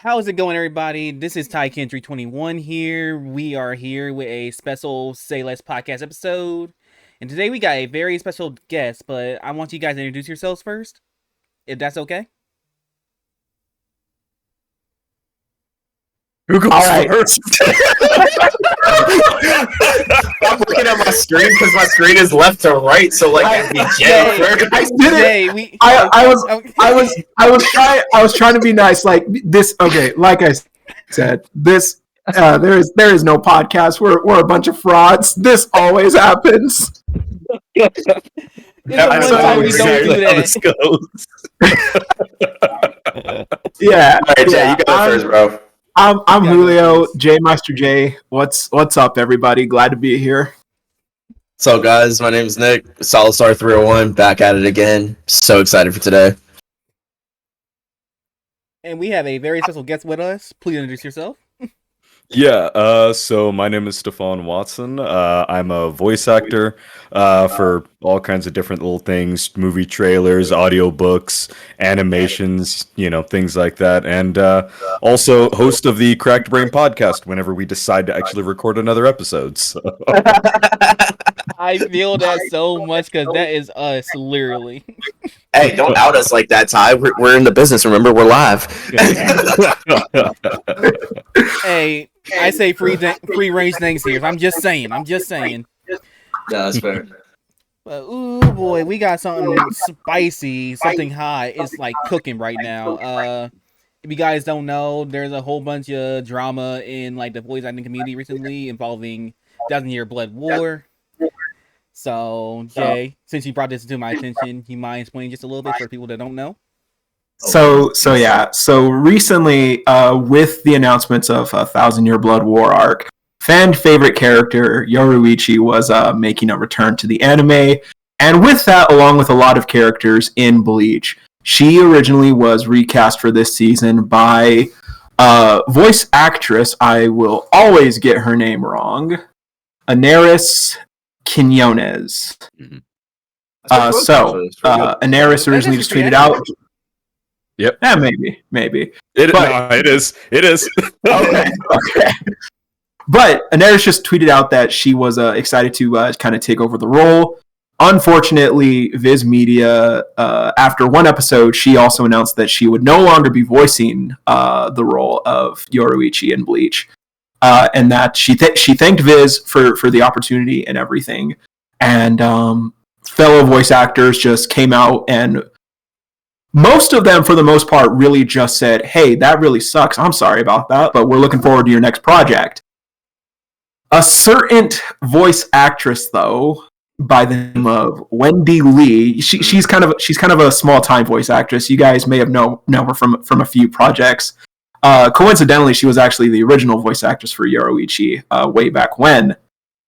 How's it going, everybody? This is TyKen321 here. We are here with a special Sayless podcast episode. And today we got a very special guest, but I want you guys to introduce yourselves first, if that's okay. Who goes first? I'm looking at my screen because my screen is left to right. So like, I was trying to be nice. Like this. Okay, like I said, this. There is no podcast. We're a bunch of frauds. This always happens. This is one time we don't do that. Yeah. All right, Jay, you go first, bro. I'm Julio, J Master J. What's up, everybody? Glad to be here. So, guys, my name is Nick. Solid 301, back at it again. So excited for today. And we have a very special guest with us. Please introduce yourself. Yeah, so my name is Stefan Watson. I'm a voice actor for all kinds of different little things, movie trailers, audiobooks, animations, things like that. And also host of the Cracked Brain podcast whenever we decide to actually record another episode. So. I feel that so much because that is us, literally. Hey, don't out us like that, Ty. We're in the business, remember? We're live. Hey, I say free range things here. I'm just saying. Yeah, that's fair. But ooh boy, we got something spicy, something hot. It's like cooking right now. If you guys don't know, there's a whole bunch of drama in like the voice acting community recently involving 1,000-Year Blood War. So, Jay, since you brought this to my attention, you mind explaining just a little bit for people that don't know? So recently, with the announcements of 1,000-Year Blood War arc, fan favorite character Yoruichi was making a return to the anime, and with that, along with a lot of characters in Bleach, she originally was recast for this season by voice actress. I will always get her name wrong. Anaris Quinones. Mm-hmm. Anaris originally just tweeted out. Yep. Yeah, maybe. It is. Okay. But Anaris just tweeted out that she was excited to kind of take over the role. Unfortunately, Viz Media, after one episode, she also announced that she would no longer be voicing the role of Yoruichi in Bleach. And that she thanked Viz for the opportunity and everything. And fellow voice actors just came out, and most of them, for the most part, really just said, hey, that really sucks. I'm sorry about that, but we're looking forward to your next project. A certain voice actress, though, by the name of Wendy Lee, she's kind of a small-time voice actress. You guys may have know her from a few projects. Coincidentally, she was actually the original voice actress for Yoruichi way back when.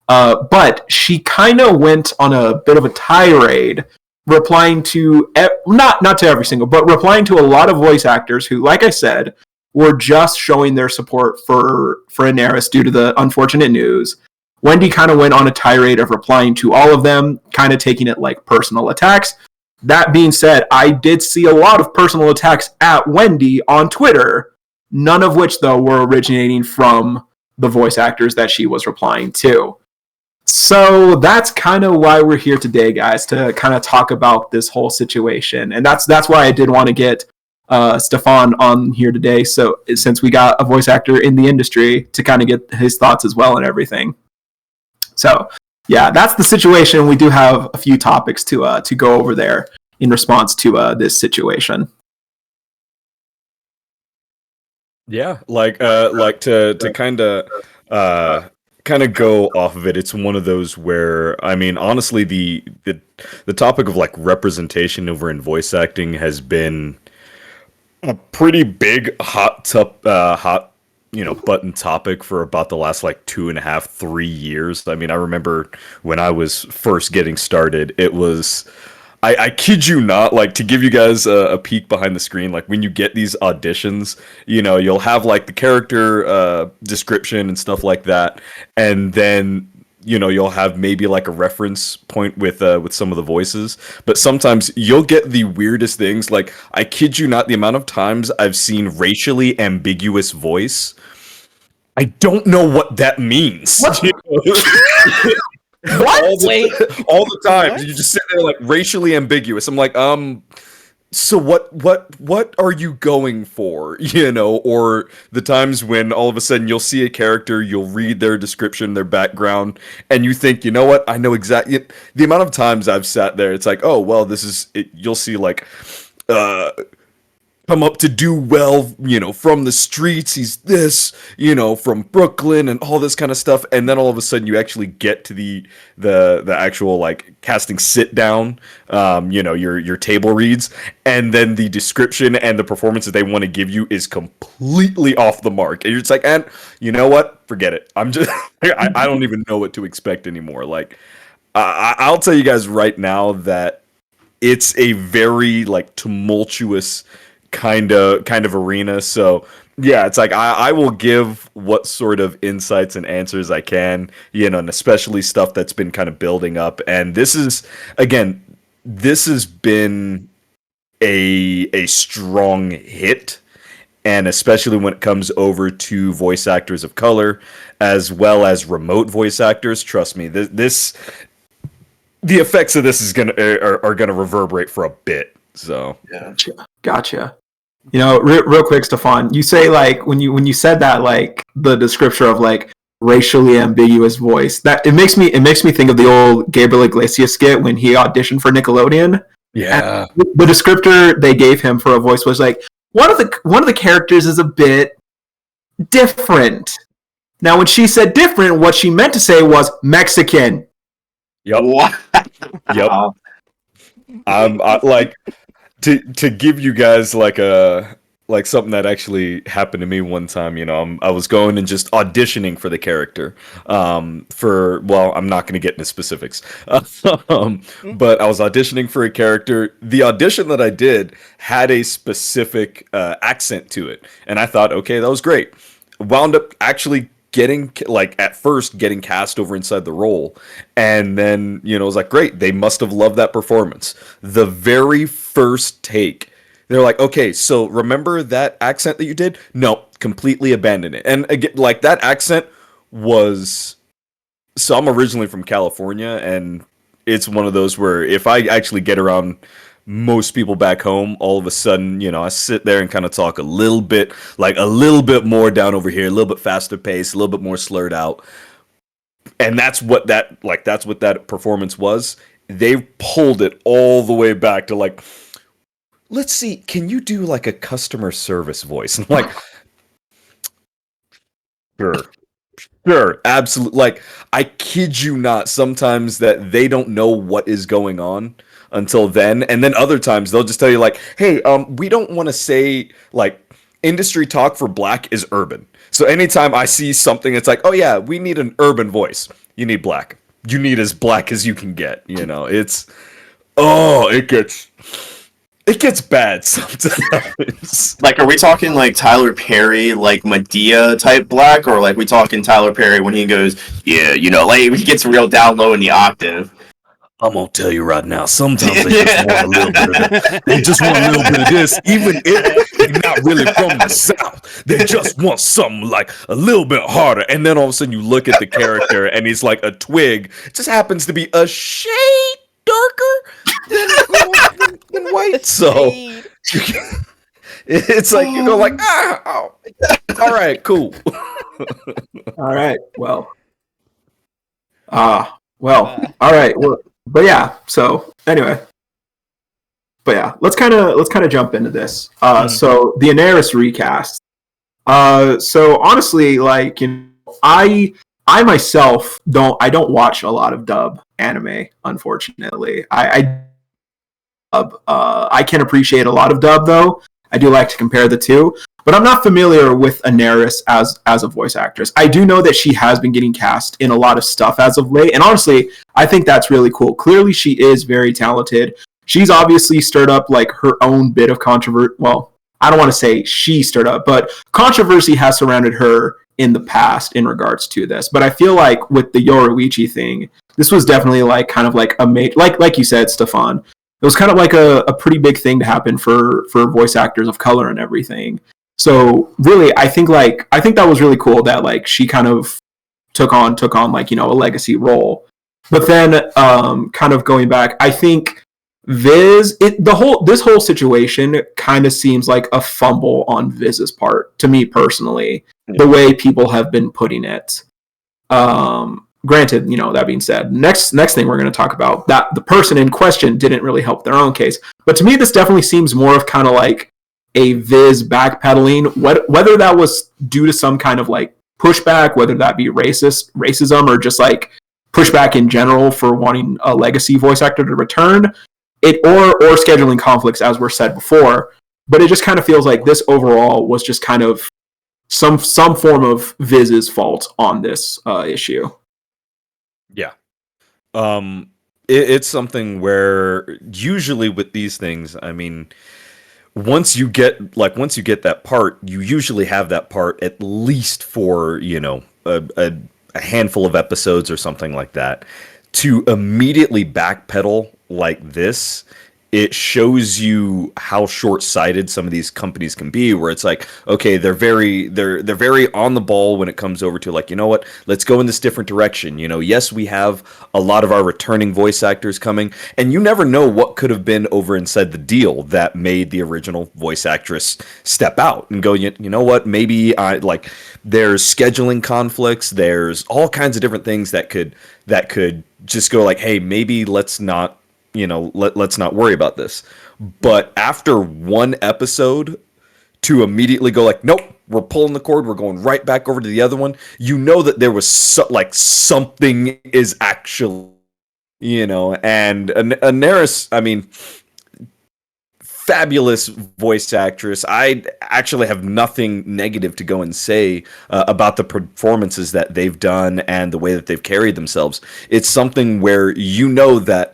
But she kind of went on a bit of a tirade, replying to, not to every single, but replying to a lot of voice actors who, like I said, were just showing their support for Anaris due to the unfortunate news. Wendy kind of went on a tirade of replying to all of them, kind of taking it like personal attacks. That being said, I did see a lot of personal attacks at Wendy on Twitter, none of which, though, were originating from the voice actors that she was replying to. So that's kind of why we're here today, guys, to kind of talk about this whole situation. And that's why I did want to get Stefan on here today, so since we got a voice actor in the industry to kind of get his thoughts as well and everything. So, yeah, that's the situation. We do have a few topics to go over there in response to this situation. Yeah, to kind of go off of it. It's one of those where, I mean, honestly, the topic of like representation over in voice acting has been a pretty big hot button topic for about the last like 2.5, 3 years. I mean, I remember when I was first getting started, it was, I kid you not, like, to give you guys a peek behind the screen, like, when you get these auditions, you'll have, like, the character description and stuff like that, and then you'll have maybe like a reference point with some of the voices, but sometimes you'll get the weirdest things. Like, I kid you not, the amount of times I've seen racially ambiguous voice. I don't know what that means. What? What? All the time. What? You just sit there like racially ambiguous. I'm like, so what are you going for? Or the times when all of a sudden you'll see a character, you'll read their description, their background, and you think, you know what? I know exactly the amount of times I've sat there. It's like, oh well, this is it. You'll see like, come up to do well, from the streets. He's this, from Brooklyn and all this kind of stuff. And then all of a sudden you actually get to the actual like casting sit down, your table reads, and then the description and the performance that they want to give you is completely off the mark. And you're just like, and you know what? Forget it. I'm just, I don't even know what to expect anymore. Like, I'll tell you guys right now that it's a very like tumultuous kind of arena. So yeah, it's like I will give what sort of insights and answers I can, and especially stuff that's been kind of building up. And this has been a strong hit, and especially when it comes over to voice actors of color as well as remote voice actors. Trust me, the effects of this are gonna reverberate for a bit. So Yeah. Gotcha. Real quick, Stefan, you say like when you said that, like the description of like racially ambiguous voice, that it makes me think of the old Gabriel Iglesias skit when he auditioned for Nickelodeon. yeah. And the descriptor they gave him for a voice was like one of the characters is a bit different. Now, when she said different, what she meant to say was Mexican. Yep. What? Yep. I like to give you guys like something that actually happened to me one time. I was going and just auditioning for the character. I'm not going to get into specifics. But I was auditioning for a character. The audition that I did had a specific accent to it, and I thought, okay, that was great. Wound up actually getting cast over inside the role, and then it was like, great, they must have loved that performance. The very first take, they're like, okay, so remember that accent that you did? No, completely abandon it. And again, like, that accent was, so I'm originally from California, and it's one of those where if I actually get around most people back home, all of a sudden, I sit there and kind of talk a little bit more down over here, a little bit faster pace, a little bit more slurred out. And that's what that performance was. They pulled it all the way back to like, let's see, can you do like a customer service voice? And I'm like, sure, absolutely. Like, I kid you not, sometimes that they don't know what is going on until then, and then other times they'll just tell you like, hey, we don't want to say, like, industry talk for black is urban. So anytime I see something, it's like, oh yeah, we need an urban voice. You need black. You need as black as you can get. It's, it gets bad sometimes. Like, are we talking like Tyler Perry, like Medea type black, or like we talking Tyler Perry when he goes, yeah, like he gets real down low in the octave? I'm gonna tell you right now, sometimes they just want a little bit of that. They just want a little bit of this, even if they're not really from the South. They just want something like a little bit harder. And then all of a sudden you look at the character and he's like a twig. It just happens to be a shade darker than white. So it's like, like, all right, cool. All right, well, all right, well. But yeah, so anyway, let's kind of jump into this. So the Daenerys recast. So honestly, like, I myself don't watch a lot of dub anime, unfortunately. I can appreciate a lot of dub though. I do like to compare the two, but I'm not familiar with Daenerys as a voice actress. I do know that she has been getting cast in a lot of stuff as of late, and honestly, I think that's really cool. Clearly, she is very talented. She's obviously stirred up like her own bit of controversy. Well, I don't want to say she stirred up, but controversy has surrounded her in the past in regards to this. But I feel like with the Yoruichi thing, this was definitely like kind of like a like you said, Stefan. It was kind of like a pretty big thing to happen for voice actors of color and everything. So really, I think that was really cool that like she kind of took on like, you know, a legacy role. But then kind of going back, I think this whole situation kind of seems like a fumble on Viz's part to me personally, the way people have been putting it. Granted, you know, that being said, next thing we're going to talk about, that the person in question didn't really help their own case. But to me, this definitely seems more of kind of like a Viz backpedaling, whether that was due to some kind of like pushback, whether that be racism, or just like pushback in general for wanting a legacy voice actor to return it, or scheduling conflicts, as were said before. But it just kind of feels like this overall was just kind of some form of Viz's fault on this issue. Yeah. It's something where usually with these things, I mean, once you get that part, you usually have that part at least for, you know, a handful of episodes or something like that. To immediately backpedal like this, it shows you how short-sighted some of these companies can be, where it's like, okay, they're very on the ball when it comes over to like, you know what, let's go in this different direction. You know, yes, we have a lot of our returning voice actors coming, and you never know what could have been over inside the deal that made the original voice actress step out and go, you know what, maybe there's scheduling conflicts, there's all kinds of different things that could just go like, hey, maybe let's not, you know, let's not worry about this. But after one episode, to immediately go like, nope, we're pulling the cord, we're going right back over to the other one, you know that there was something is actually, you know. And Anaris, I mean, fabulous voice actress. I actually have nothing negative to go and say about the performances that they've done and the way that they've carried themselves. It's something where you know that,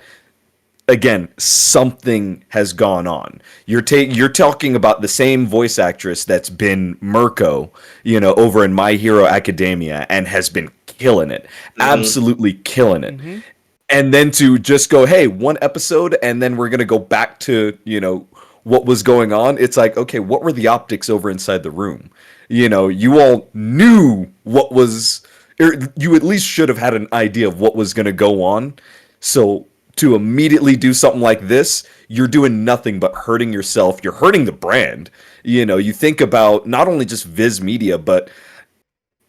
again, something has gone on. You're talking about the same voice actress that's been Mirko, you know, over in My Hero Academia, and has been killing it, absolutely killing it. And then to just go, hey, one episode, and then we're gonna go back to, you know, what was going on. It's like, okay, what were the optics over inside the room? You know, you all knew what was, or you at least should have had an idea of what was gonna go on. So to immediately do something like this, you're doing nothing but hurting yourself. You're hurting the brand. You know, you think about not only just Viz Media, but,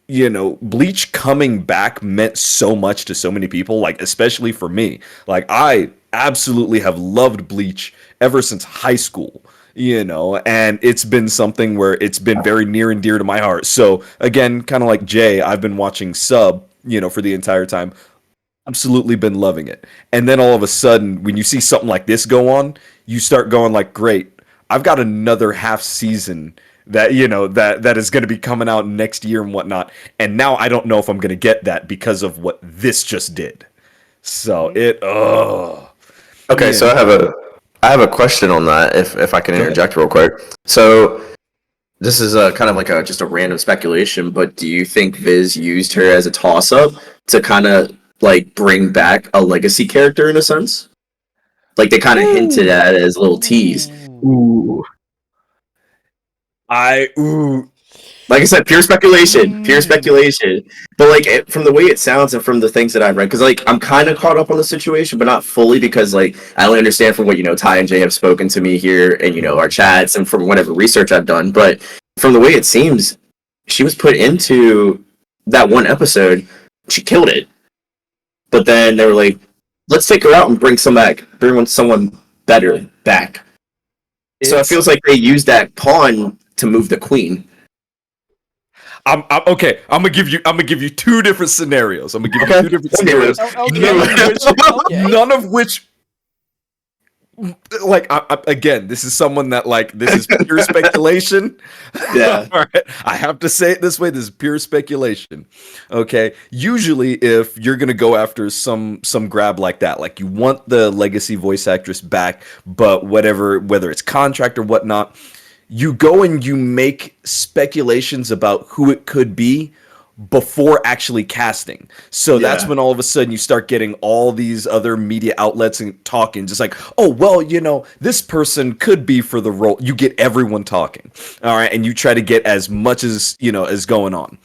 you know, Bleach coming back meant so much to so many people, like, especially for me. Like, I absolutely have loved Bleach ever since high school, you know, and it's been something where it's been very near and dear to my heart. So, again, kind of like Jay, I've been watching Sub, you know, for the entire time. Absolutely been loving it. And then all of a sudden, when you see something like this go on, you start going like, great, I've got another half season that, you know, that is going to be coming out next year and whatnot. And now I don't know if I'm going to get that because of what this just did. So Okay, yeah. So I have a question on that, if I can interject real quick. So this is kind of like just a random speculation, but do you think Viz used her as a toss-up to kind of like bring back a legacy character in a sense? Like they kind of hinted at it as a little tease. Ooh. Like I said, pure speculation. But like from the way it sounds and from the things that I've read, because like I'm kind of caught up on the situation, but not fully, because like I only understand from what, you know, Ty and Jay have spoken to me here, and, you know, our chats, and from whatever research I've done. But from the way it seems, she was put into that one episode, she killed it. But then they were like, let's take her out and bring someone better back. So it feels like they used that pawn to move the queen. I'm okay. I'm gonna give you two different scenarios. None of which, like, again, this is someone that, like, this is pure speculation. Yeah. All right. I have to say it this way. This is pure speculation. Okay. Usually, if you're going to go after some grab like that, like you want the legacy voice actress back, but whether it's contract or whatnot, you go and you make speculations about who it could be before actually casting. So that's when all of a sudden you start getting all these other media outlets and talking, just like, oh, well, this person could be for the role. You get everyone talking. All right. And you try to get as much as, as going on.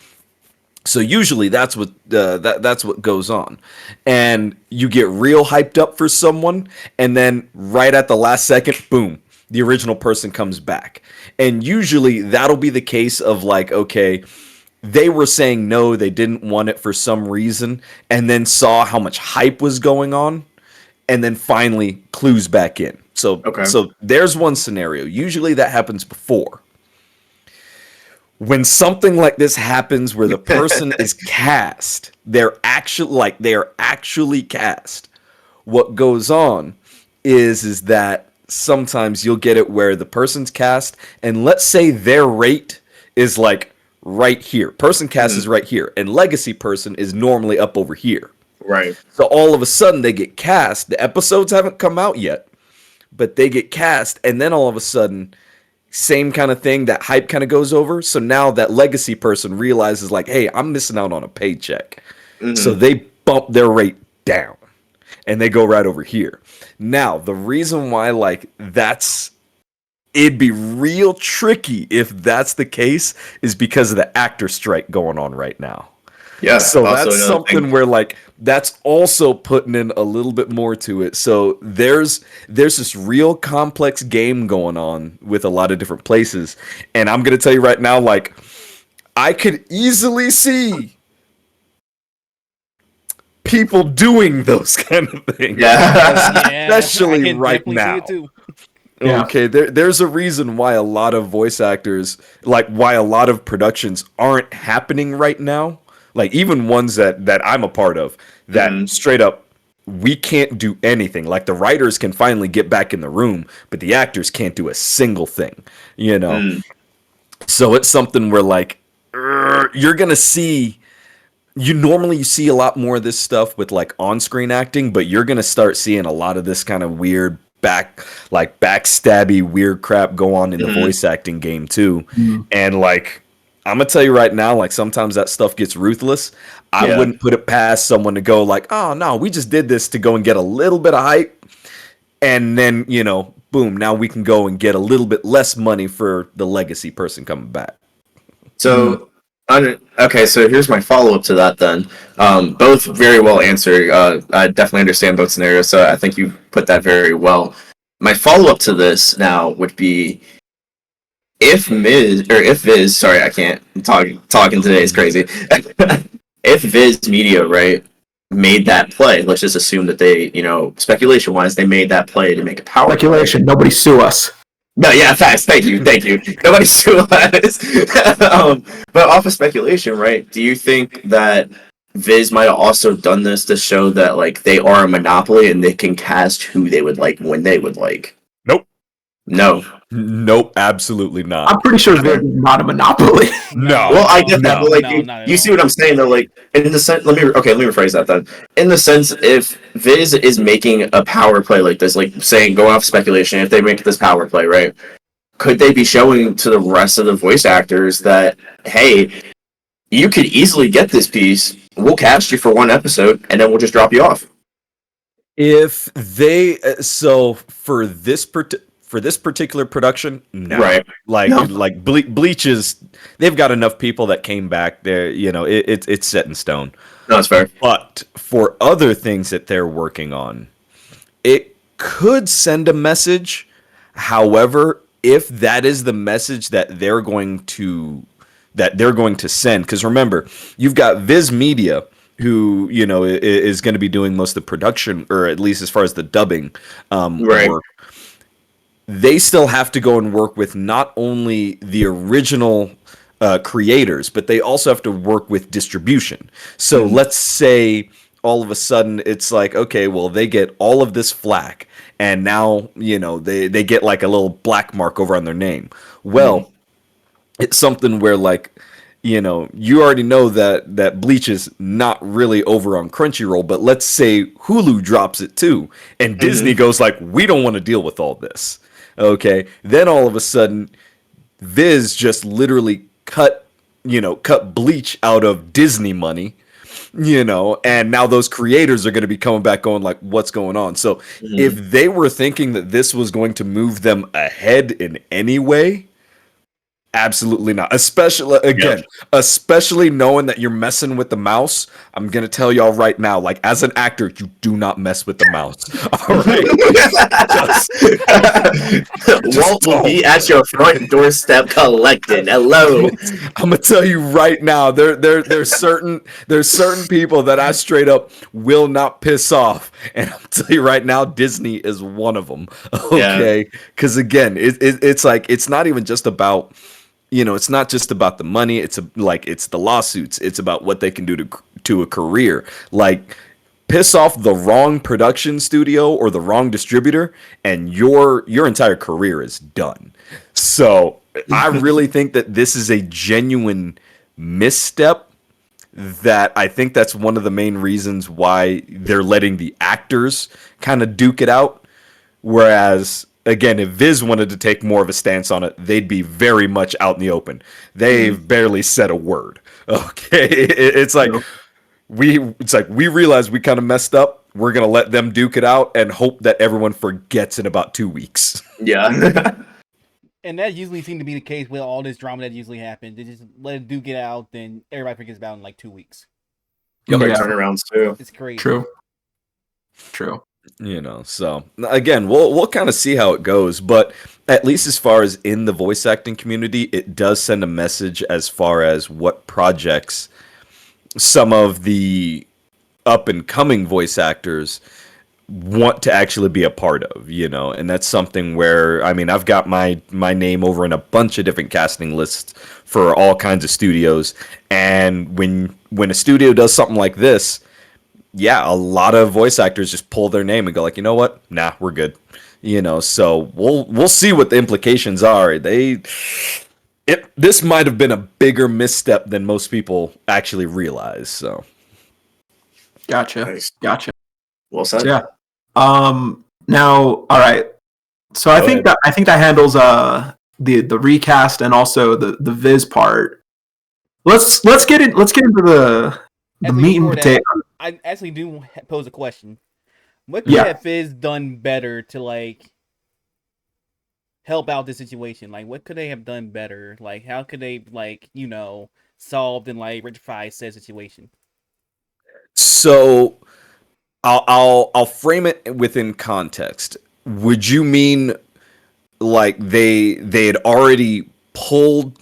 So usually that's what that's what goes on, and you get real hyped up for someone, and then right at the last second, boom, the original person comes back. And usually that'll be the case of like, okay, they were saying no, they didn't want it for some reason, and then saw how much hype was going on, and then finally clues back in. So there's one scenario. Usually that happens before. When something like this happens where the person is cast, they are actually cast. What goes on is that sometimes you'll get it where the person's cast, and let's say their rate is like right here. Person cast is right here, and legacy person is normally up over here. Right. So all of a sudden they get cast. The episodes haven't come out yet, but they get cast, and then all of a sudden, same kind of thing, that hype kind of goes over. So now that legacy person realizes like, hey, I'm missing out on a paycheck. So they bump their rate down and they go right over here. Now, the reason why like it'd be real tricky if that's the case is because of the actor strike going on right now. Yeah. So that's something where like that's also putting in a little bit more to it. So there's this real complex game going on with a lot of different places. And I'm going to tell you right now, like, I could easily see people doing those kind of things. Especially right now. Okay, there's a reason why a lot of voice actors, like why a lot of productions aren't happening right now. Like even ones that I'm a part of, that straight up, we can't do anything. Like the writers can finally get back in the room, but the actors can't do a single thing, So it's something where like, you're going to see, you see a lot more of this stuff with like on-screen acting, but you're going to start seeing a lot of this kind of weird backstabby weird crap go on in the voice acting game too. And like, I'm going to tell you right now, like sometimes that stuff gets ruthless. I wouldn't put it past someone to go like, oh no, we just did this to go and get a little bit of hype. And then, boom, now we can go and get a little bit less money for the legacy person coming back. So, okay, so here's my follow-up to that then. Both very well answered. I definitely understand both scenarios, so I think you put that very well. My follow-up to this now would be, if Viz, sorry, I can't talking today is crazy. If Viz Media, right, made that play, let's just assume that they, speculation-wise, they made that play to make a power speculation. Play. Nobody sue us. No, yeah, facts. Thank you. Nobody sue us. But off of speculation, right? Do you think that Viz might have also done this to show that like they are a monopoly and they can cast who they would like when they would like? Nope, absolutely not. I'm pretty sure Viz is not a monopoly. No. Well, I get that, but like you see what I'm saying though. Like in the sense, let me rephrase that then. In the sense, if Viz is making a power play like this, like saying going off speculation, if they make this power play, right? Could they be showing to the rest of the voice actors that, hey, you could easily get this piece. We'll cast you for one episode, and then we'll just drop you off. If they for this particular production, no. Right? Like Bleach is, they've got enough people that came back there. It's set in stone. No, that's fair. But for other things that they're working on, it could send a message. However, if that is the message that they're going to send, because remember, you've got Viz Media, who is going to be doing most of the production, or at least as far as the dubbing work. They still have to go and work with not only the original creators, but they also have to work with distribution. So let's say all of a sudden it's like, okay, well, they get all of this flack, and now they get like a little black mark over on their name. Well, it's something where like, you already know that Bleach is not really over on Crunchyroll, but let's say Hulu drops it too, and Disney goes like, we don't want to deal with all this. Okay, then all of a sudden, Viz just literally cut bleach out of Disney money, and now those creators are going to be coming back going like, what's going on? So if they were thinking that this was going to move them ahead in any way, absolutely not. Especially knowing that you're messing with the mouse. I'm gonna tell y'all right now, like as an actor, you do not mess with the mouse. All right. Walt will be at your front doorstep collecting. Hello. I'm gonna tell you right now, there's certain people that I straight up will not piss off, and I'm telling you right now, Disney is one of them. Okay, because again, it's like it's not even just about. It's not just about the money. It's the lawsuits. It's about what they can do to a career. Like, piss off the wrong production studio or the wrong distributor, and your entire career is done. So I really think that this is a genuine misstep. That I think that's one of the main reasons why they're letting the actors kind of duke it out, whereas. Again, if Viz wanted to take more of a stance on it, they'd be very much out in the open. They've barely said a word. Okay, it's like we realize we kind of messed up. We're gonna let them duke it out and hope that everyone forgets in about 2 weeks. Yeah. And that usually seems to be the case with all this drama that usually happens. They just let it duke it out, then everybody forgets about it in like 2 weeks. Turnarounds too. It's crazy. True. So again, we'll kind of see how it goes, but at least as far as in the voice acting community, it does send a message as far as what projects some of the up and coming voice actors want to actually be a part of, and that's something where, I mean, I've got my name over in a bunch of different casting lists for all kinds of studios, and when a studio does something like this, yeah, a lot of voice actors just pull their name and go like, you know what? Nah, we're good. So we'll see what the implications are. This might have been a bigger misstep than most people actually realize. So, Gotcha. Nice. Gotcha. Well said. So, yeah. Now, all right. So I think that handles the recast and also the Viz part. Let's get into the meat and potato. I actually do pose a question. What could have Fizz done better to like help out the situation? Like, what could they have done better? Like, how could they solved and like rectify said situation? So, I'll frame it within context. Would you mean like they had already pulled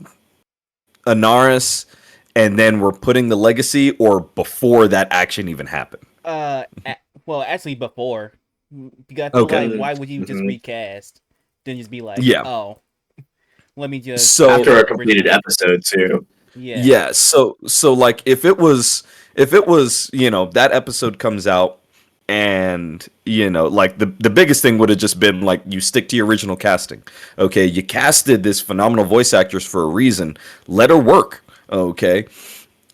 Anaris? And then we're putting the legacy, or before that action even happened? Well, actually before. Why would you just recast? Then just be like, oh, let me just. So after a completed episode too. Yeah. So like if it was that episode comes out, and like the biggest thing would have just been like you stick to your original casting. Okay, you casted this phenomenal voice actress for a reason. Let her work. Okay,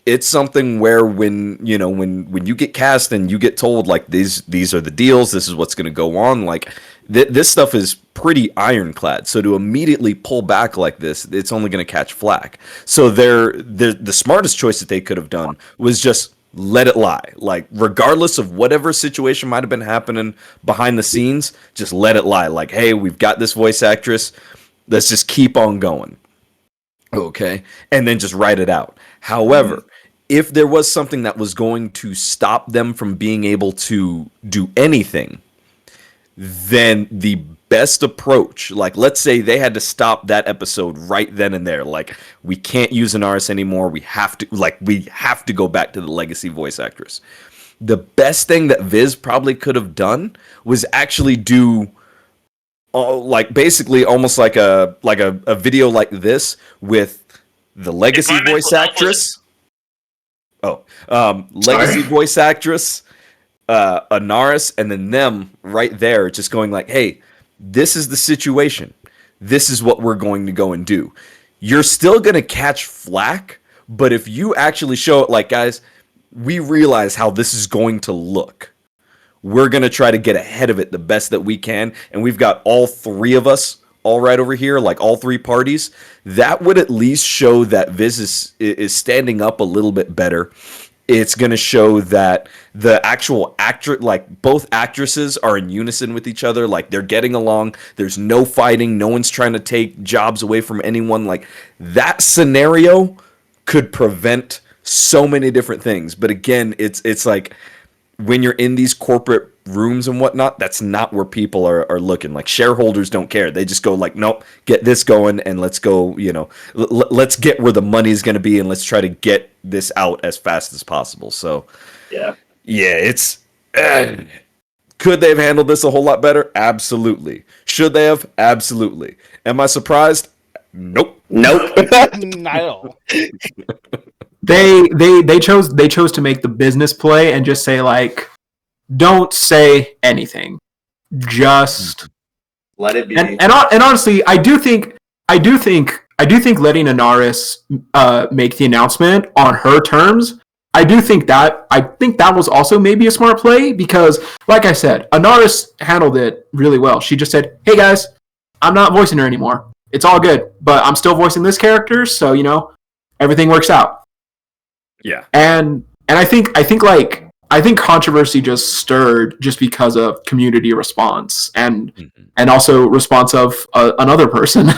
it's something where when you get cast and you get told like these are the deals, this is what's going to go on, like this stuff is pretty ironclad. So to immediately pull back like this, it's only going to catch flack. So the smartest choice that they could have done was just let it lie. Like regardless of whatever situation might have been happening behind the scenes, just let it lie. Like, hey, we've got this voice actress, let's just keep on going. Okay, and then just write it out. However, if there was something that was going to stop them from being able to do anything, then the best approach, like let's say they had to stop that episode right then and there, like we can't use Anaris anymore, we have to go back to the legacy voice actress. The best thing that Viz probably could have done was actually do like basically almost like a video like this with the legacy voice actress. Legacy voice actress, Anaris, and then them right there just going like, hey, this is the situation. This is what we're going to go and do. You're still going to catch flack, but if you actually show it like, guys, we realize how this is going to look. We're going to try to get ahead of it the best that we can. And we've got all three of us all right over here, like all three parties, that would at least show that Viz is standing up a little bit better. It's going to show that the actual actor, like both actresses are in unison with each other. Like they're getting along. There's no fighting. No one's trying to take jobs away from anyone. Like that scenario could prevent so many different things. But again, it's like when you're in these corporate rooms and whatnot, that's not where people are looking. Like shareholders don't care. They just go like, nope, get this going and let's go, let's get where the money's going to be and let's try to get this out as fast as possible. So yeah, it's could they have handled this a whole lot better? Absolutely. Should they have? Absolutely. Am I surprised? Nope. Nope. Not at all. They chose to make the business play and just say like, don't say anything, just let it be. And honestly, I do think letting Anaris make the announcement on her terms. I think that was also maybe a smart play because, like I said, Anaris handled it really well. She just said, "Hey guys, I'm not voicing her anymore. It's all good, but I'm still voicing this character, so everything works out." Yeah, and I think controversy just stirred just because of community response and also response of another person.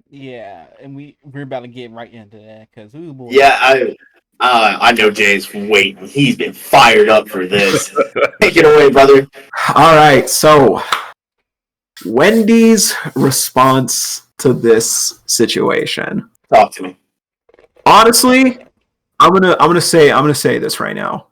Yeah, and we're about to get right into that because boy. Yeah, I know Jay's waiting. He's been fired up for this. Take it away, brother. All right, so Wendy's response to this situation. Talk to me. Honestly, I'm gonna say this right now.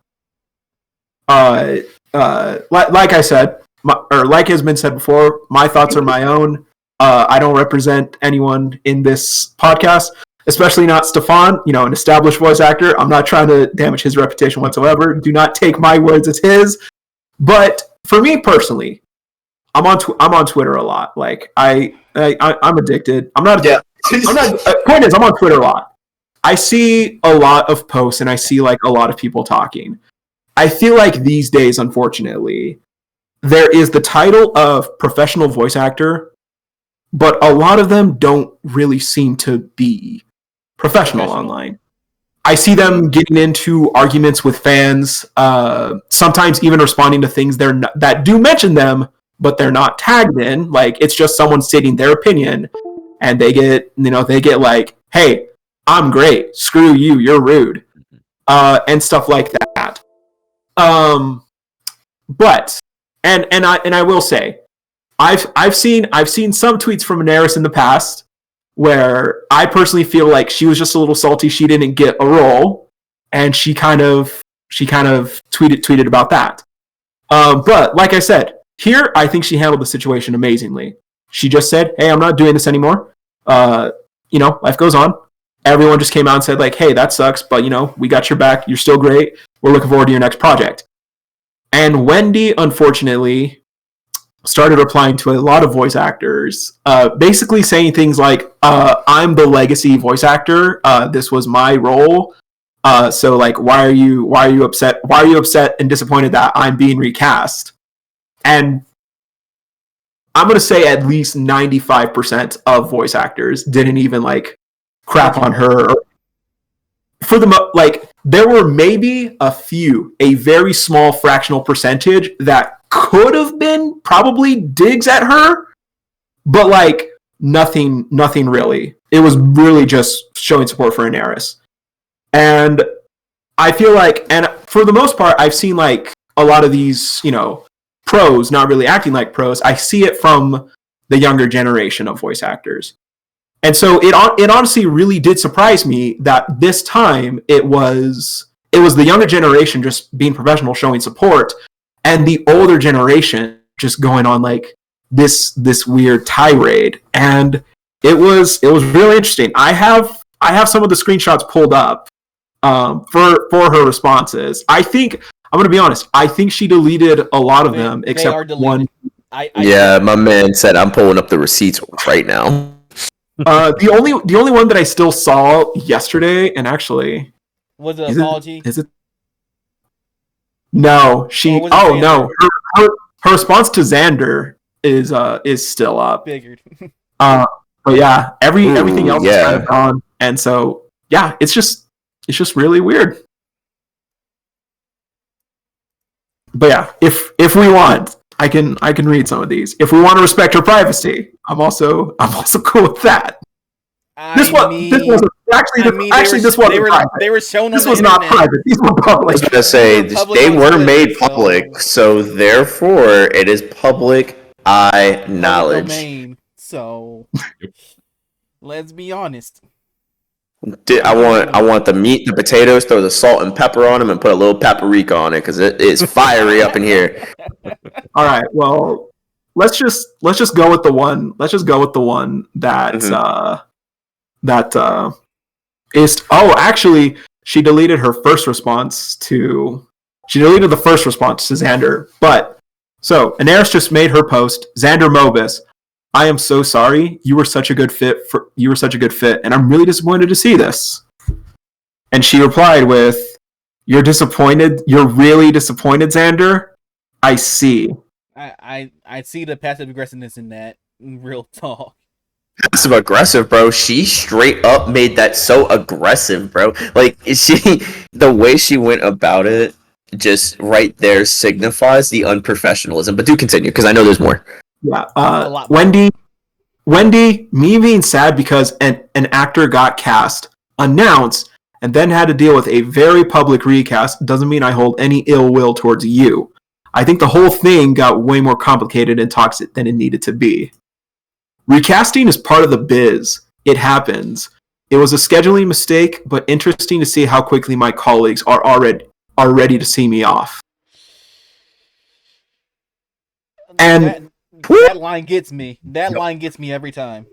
Like I said, like has been said before, my thoughts are my own. I don't represent anyone in this podcast, especially not Stefan, an established voice actor. I'm not trying to damage his reputation whatsoever. Do not take my words as his. But for me personally, I'm on Twitter a lot. Like I'm addicted. I'm not. Yeah. Point is, I'm on Twitter a lot. I see a lot of posts and I see like a lot of people talking. I feel like these days, unfortunately, there is the title of professional voice actor, but a lot of them don't really seem to be professional online. I see them getting into arguments with fans, sometimes even responding to things that do mention them, but they're not tagged in. Like it's just someone stating their opinion, and they get like, "Hey, I'm great. Screw you. You're rude," and stuff like that. But I will say, I've seen some tweets from Anaris in the past where I personally feel like she was just a little salty she didn't get a role, and she kind of tweeted about that. But like I said, here I think she handled the situation amazingly. She just said, "Hey, I'm not doing this anymore. Life goes on." Everyone just came out and said like, "Hey, that sucks, but we got your back. You're still great. We're looking forward to your next project." And Wendy, unfortunately, started replying to a lot of voice actors, basically saying things like, "I'm the legacy voice actor. This was my role. So like, why are you upset? Why are you upset and disappointed that I'm being recast?" And I'm gonna say at least 95% of voice actors didn't even like crap on her. For there were maybe a very small fractional percentage that could have been probably digs at her, but like nothing really. It was really just showing support for Anaris. And I feel like, and for the most part, I've seen like a lot of these, pros not really acting like pros. I see it from the younger generation of voice actors. And so it honestly really did surprise me that this time it was the younger generation just being professional, showing support, and the older generation just going on like this weird tirade. And it was really interesting. I have some of the screenshots pulled up for her responses. I'm going to be honest. I think she deleted a lot of them except one. Yeah, my man said I'm pulling up the receipts right now. The only one that I still saw yesterday, and actually, was it apology? Is it? No, she. Oh no, her response to Xander is still up. Figured. But yeah, everything else is yeah. kind of gone, and so yeah, it's just really weird. But yeah, if we want, I can read some of these. If we want to respect her privacy, I'm also cool with that. This was they were shown this on was the not internet. private. These were I public. was gonna say Public they on were Twitter, made so- public, so therefore it is public eye Public knowledge. domain, so let's be honest. I want the meat, the potatoes, throw the salt and pepper on them, and put a little paprika on it because it is fiery up in here. All right, well, let's just go with the one. Let's just go with the one that is. Oh, actually, she deleted the first response to Xander. But so Anaris just made her post. Xander Mobus, I am so sorry. You were such a good fit, and I'm really disappointed to see this. And she replied with, "You're disappointed. You're really disappointed, Xander. I see." I see the passive aggressiveness in that. Real talk. Passive aggressive, bro. She straight up made that so aggressive, bro. Like the way she went about it, just right there signifies the unprofessionalism. But do continue, because I know there's more. Yeah. lot more. Wendy, me being sad because an actor got cast, announced, and then had to deal with a very public recast doesn't mean I hold any ill will towards you. I think the whole thing got way more complicated and toxic than it needed to be. Recasting is part of the biz. It happens. It was a scheduling mistake, but interesting to see how quickly my colleagues are ready to see me off. And that line gets me. That line gets me every time.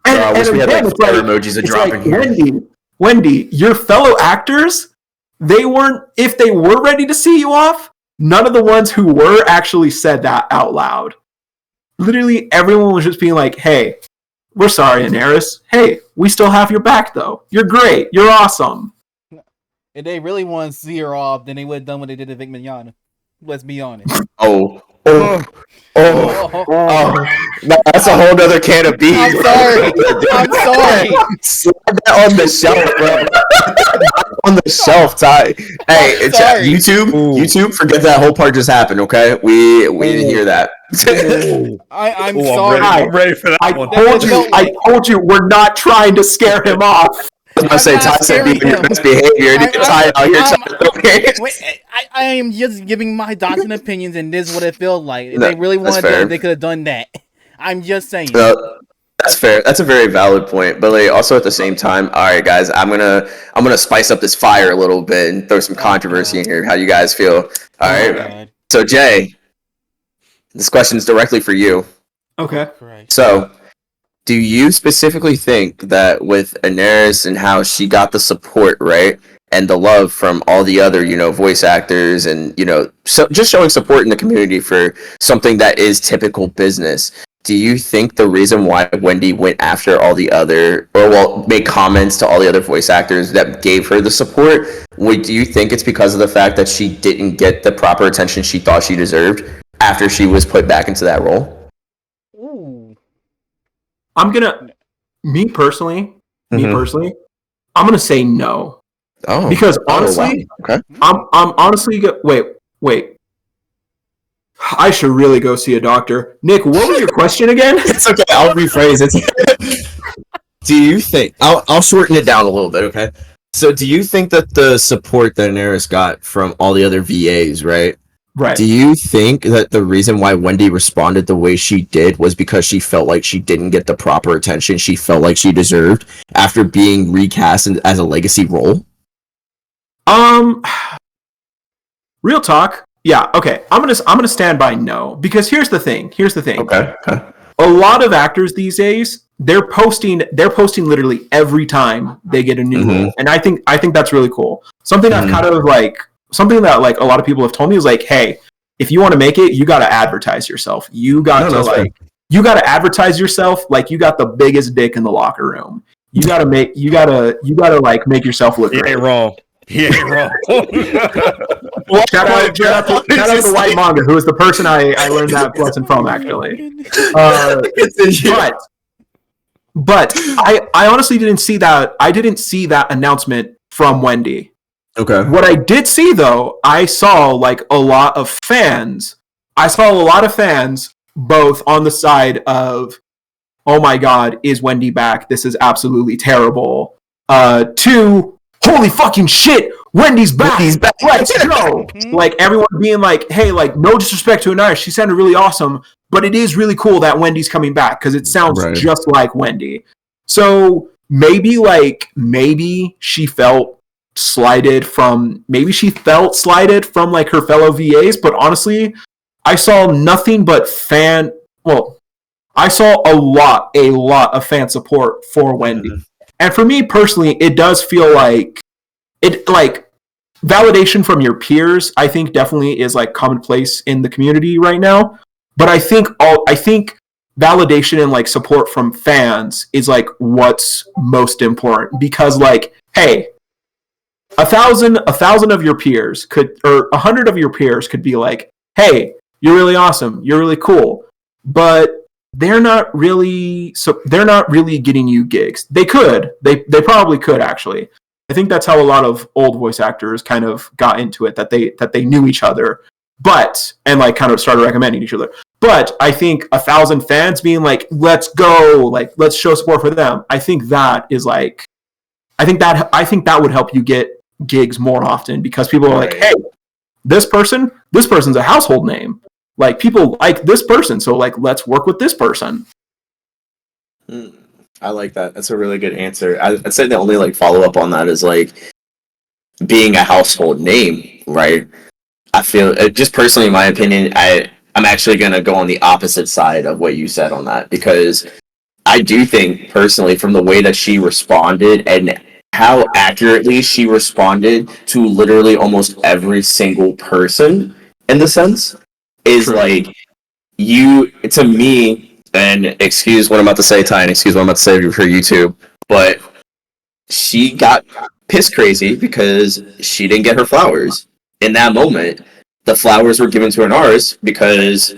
I wish we had again, like it's fire emojis of dropping here. Wendy, your fellow actors, if they were ready to see you off, none of the ones who were actually said that out loud. Literally, everyone was just being like, hey, we're sorry, Anaris. Hey, we still have your back, though. You're great. You're awesome. If they really wanted to see her off, then they would have done what they did to Vic Mignogna. Let's be honest. Oh. No, that's a whole other can of beans. I'm sorry. I'm sorry. Slide that on the shelf, bro. On the shelf, Ty. Hey, it's sorry. YouTube, forget that whole part just happened, okay? We didn't hear that. I'm sorry. I'm ready for that one. I told you, we're not trying to scare him off. I was gonna say, Ty said be your best behavior. Ty out here I am just giving my thoughts and opinions, and this is what it feels like. If No, they really that's wanted fair. to, they could have done that. I'm just saying. That's fair. That's a very valid point. But like, also at the same time, all right, guys, I'm gonna spice up this fire a little bit and throw some controversy in here. How you guys feel? All right. God. So Jay, this question is directly for you. Okay. Christ. So, do you specifically think that with Anaris and how she got the support, right, and the love from all the other, voice actors and, so just showing support in the community for something that is typical business, do you think the reason why Wendy went after all the other, made comments to all the other voice actors that gave her the support, do you think it's because of the fact that she didn't get the proper attention she thought she deserved after she was put back into that role? Ooh. Me personally, I'm gonna say no. Oh, Because honestly, wow. Okay. I'm honestly wait. I should really go see a doctor. Nick, what was your question again? It's okay. I'll rephrase it. Do you think I'll shorten it down a little bit? Okay. So, do you think that the support that Anaris got from all the other VAs, right? Right. Do you think that the reason why Wendy responded the way she did was because she felt like she didn't get the proper attention she felt like she deserved after being recast as a legacy role? Real talk. Yeah, okay. I'm gonna stand by no, because here's the thing. Okay. A lot of actors these days, they're posting literally every time they get a new role. And I think that's really cool. Something I've kind of something that a lot of people have told me is like, hey, if you want to make it, you got to advertise yourself. You got to advertise yourself like you got the biggest dick in the locker room. You got to make yourself look You great. ain't wrong. He ain't wrong. Well, shout out to White Manga, who is the person I learned that lesson from, actually. But I honestly didn't see that. I didn't see that announcement from Wendy. Okay. What I did see, though, I saw like a lot of fans. I saw a lot of fans both on the side of, oh my God, is Wendy back? This is absolutely terrible. To, holy fucking shit, Wendy's back. Let's go. Like everyone being like, hey, like no disrespect to Anaya, she sounded really awesome, but it is really cool that Wendy's coming back because it sounds just like Wendy. So maybe she felt slighted from like her fellow VAs, but honestly, I saw nothing but I saw a lot of fan support for Wendy. Mm-hmm. And for me personally, it does feel like validation from your peers, I think definitely is like commonplace in the community right now. But I think validation and like support from fans is like what's most important, because like, hey, 1,000 of your peers could, or 100 of your peers could be like, hey, you're really awesome, you're really cool, but they're not really getting you gigs. They probably could, actually. I think that's how a lot of old voice actors kind of got into it, that they knew each other, and like kind of started recommending each other. But I think 1,000 fans being like, let's go, like let's show support for them. I think that would help you get gigs more often, because people are like, hey, this person's a household name. Like people like this person, so like let's work with this person. I like that. That's a really good answer. I'd say the only like follow up on that is like being a household name, right? I feel just personally, in my opinion, I'm actually gonna go on the opposite side of what you said on that, because I do think personally, from the way that she responded and how accurately she responded to literally almost every single person, in the sense, is like to me, and excuse what I'm about to say, Ty, and excuse what I'm about to say for YouTube, but she got pissed crazy because she didn't get her flowers. In that moment, the flowers were given to Anaris because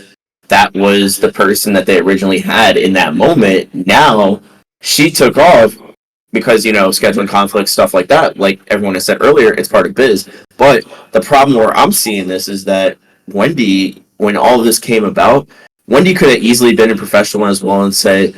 that was the person that they originally had in that moment. Now, she took off because, scheduling conflicts, stuff like that. Like everyone has said earlier, it's part of biz. But the problem where I'm seeing this is that Wendy, when all of this came about, Wendy could have easily been a professional as well and said,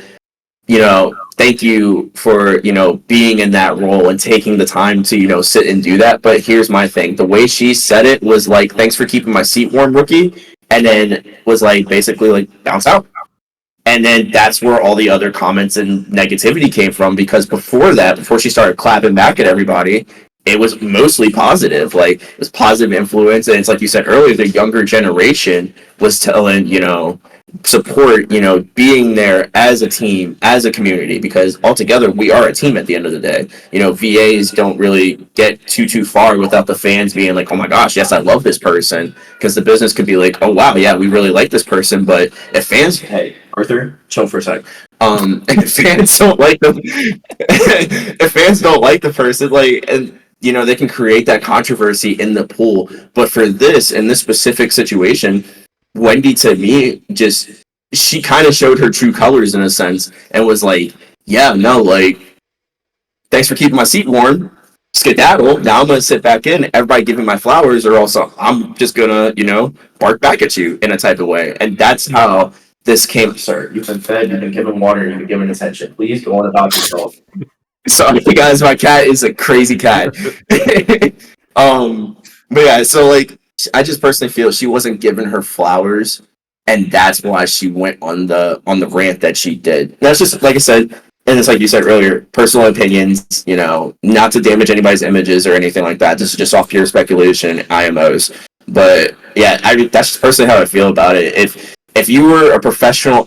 thank you for, being in that role and taking the time to, sit and do that. But here's my thing. The way she said it was like, thanks for keeping my seat warm, rookie. And then was like, basically like, bounce out. And then that's where all the other comments and negativity came from, because before she started clapping back at everybody, it was mostly positive. Like, it was positive influence. And it's like you said earlier, the younger generation was telling, support, being there as a team, as a community, because altogether we are a team at the end of the day. VAs don't really get too far without the fans being like, oh my gosh, yes, I love this person, because the business could be like, oh wow, yeah, we really like this person. But if fans, hey Arthur, chill for a sec. If fans don't like them, if fans don't like the person, like, and they can create that controversy in the pool. But for this, in this specific situation, Wendy, to me, she kind of showed her true colors in a sense, and was like, yeah, no, like, thanks for keeping my seat warm, skedaddle, now I'm going to sit back in, everybody give me my flowers, or else I'm just going to, bark back at you in a type of way. And that's how this came. Sir, you've been fed, you've been given water, you've been given attention. Please go on about yourself. Sorry, guys, my cat is a crazy cat. But yeah, so like, I just personally feel she wasn't given her flowers, and that's why she went on the rant that she did. And that's just, like I said, and it's like you said earlier, personal opinions, not to damage anybody's images or anything like that. This is just off pure speculation, IMOs. But yeah, that's just personally how I feel about it. If you were a professional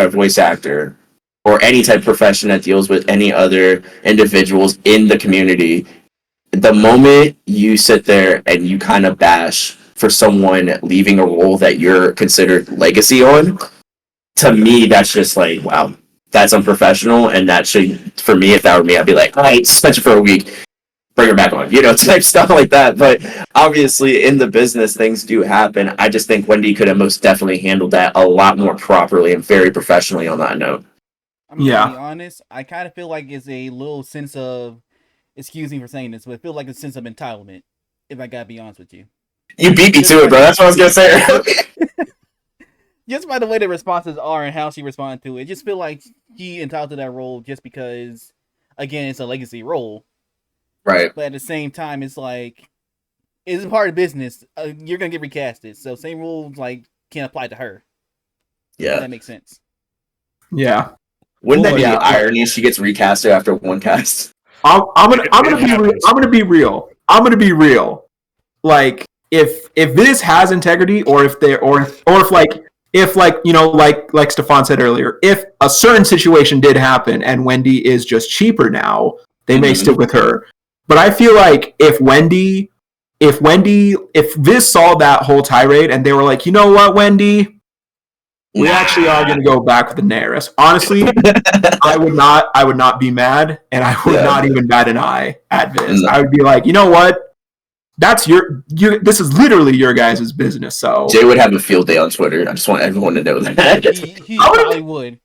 voice actor, or any type of profession that deals with any other individuals in the community, the moment you sit there and you kind of bash for someone leaving a role that you're considered legacy on, to me, that's just like, wow, that's unprofessional. And that should, for me, if that were me, I'd be like, all right, suspension for a week. bring her back on, type stuff like that. But obviously, in the business, things do happen. I just think Wendy could have most definitely handled that a lot more properly and very professionally on that note. I'm gonna be honest. I kind of feel like it's a little sense of, excuse me for saying this, but I feel like a sense of entitlement. If I gotta be honest with you, you beat me to it, bro. That's what I was gonna say. Just by the way the responses are and how she responded to it, just feel like she entitled to that role just because, again, it's a legacy role. Right. But at the same time, it's like, it's part of business. You're gonna get recasted, so same rules can't apply to her. Yeah, that makes sense. Yeah. Wouldn't that be irony if she gets recasted after one cast? I'm gonna be real. Like if this has integrity, or if like Stefan said earlier, if a certain situation did happen and Wendy is just cheaper now, they may stick with her. But I feel like if Viz saw that whole tirade and they were like, you know what, Wendy, we actually are going to go back with Daenerys. Honestly, I would not be mad, and I would not even bat an eye at Viz. I would be like, you know what? That's this is literally your guys' business. So Jay would have a field day on Twitter. I just want everyone to know that. He probably would.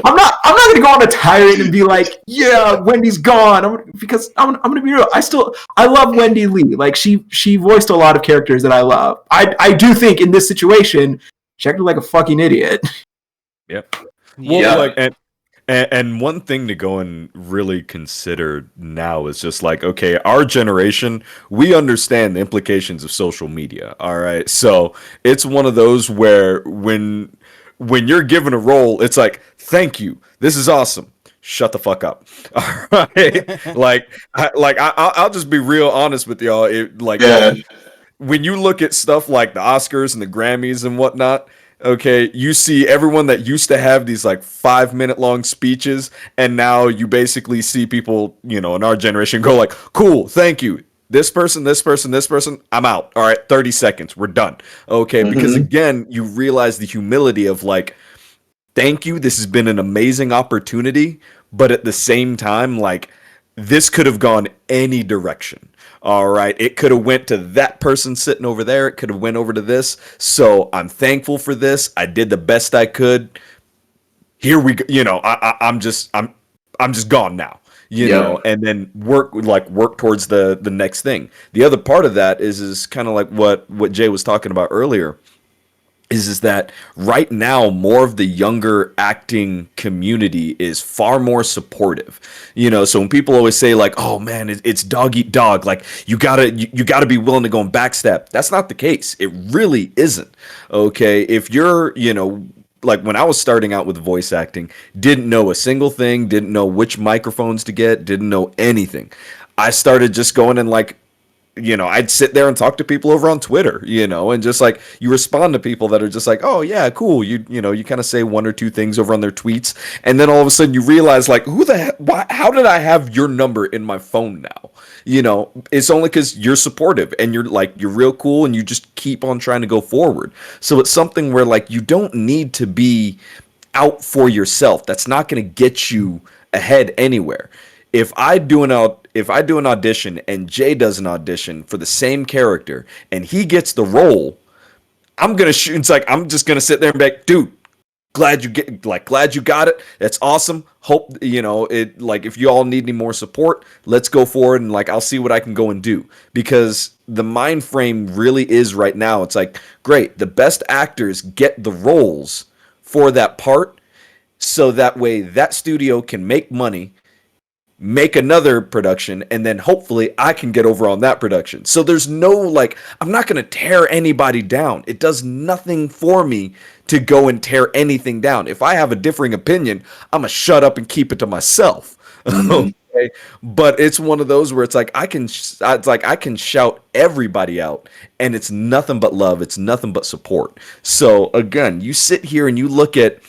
I'm not gonna go on a tirade and be like, yeah, Wendy's gone. Because I'm gonna be real. I love Wendy Lee. Like she voiced a lot of characters that I love. I do think in this situation, she acted like a fucking idiot. Yep. Well, and one thing to go and really consider now is just like, okay, our generation, we understand the implications of social media. All right, so it's one of those where when you're given a role, it's like, thank you, this is awesome. Shut the fuck up. All right, I'll just be real honest with y'all. When you look at stuff like the Oscars and the Grammys and whatnot, okay, you see everyone that used to have these 5-minute long speeches, and now you basically see people, in our generation go like, cool, thank you. This person, I'm out. All right, 30 seconds, we're done. Okay, because again, you realize the humility of thank you, this has been an amazing opportunity, but at the same time, this could have gone any direction. All right, it could have went to that person sitting over there. It could have went over to this. So I'm thankful for this. I did the best I could. Here we go. I'm just gone now. And then work towards the next thing. The other part of that is kind of like what Jay was talking about earlier. Is that right now more of the younger acting community is far more supportive, so when people always say oh man, it's dog eat dog, you gotta be willing to go and backstab, that's not the case. It really isn't. Okay, if you're when I was starting out with voice acting, didn't know a single thing, didn't know which microphones to get, didn't know anything. I started just going and I'd sit there and talk to people over on Twitter, and just you respond to people that are just oh yeah, cool. You kind of say one or two things over on their tweets, and then all of a sudden you realize who the heck, how did I have your number in my phone now? It's only because you're supportive and you're real cool and you just keep on trying to go forward. So it's something where you don't need to be out for yourself. That's not going to get you ahead anywhere. If I do an audition and Jay does an audition for the same character and he gets the role, I'm gonna shoot. It's I'm just gonna sit there and be like, dude, glad you got it. That's awesome. Hope it. If you all need any more support, let's go forward and I'll see what I can go and do, because the mind frame really is right now. It's great. The best actors get the roles for that part, so that way that studio can make money, make another production, and then hopefully I can get over on that production. So there's no I'm not going to tear anybody down. It does nothing for me to go and tear anything down. If I have a differing opinion, I'm going to shut up and keep it to myself. Okay? But it's one of those where it's I can shout everybody out, and it's nothing but love. It's nothing but support. So again, you sit here and you look at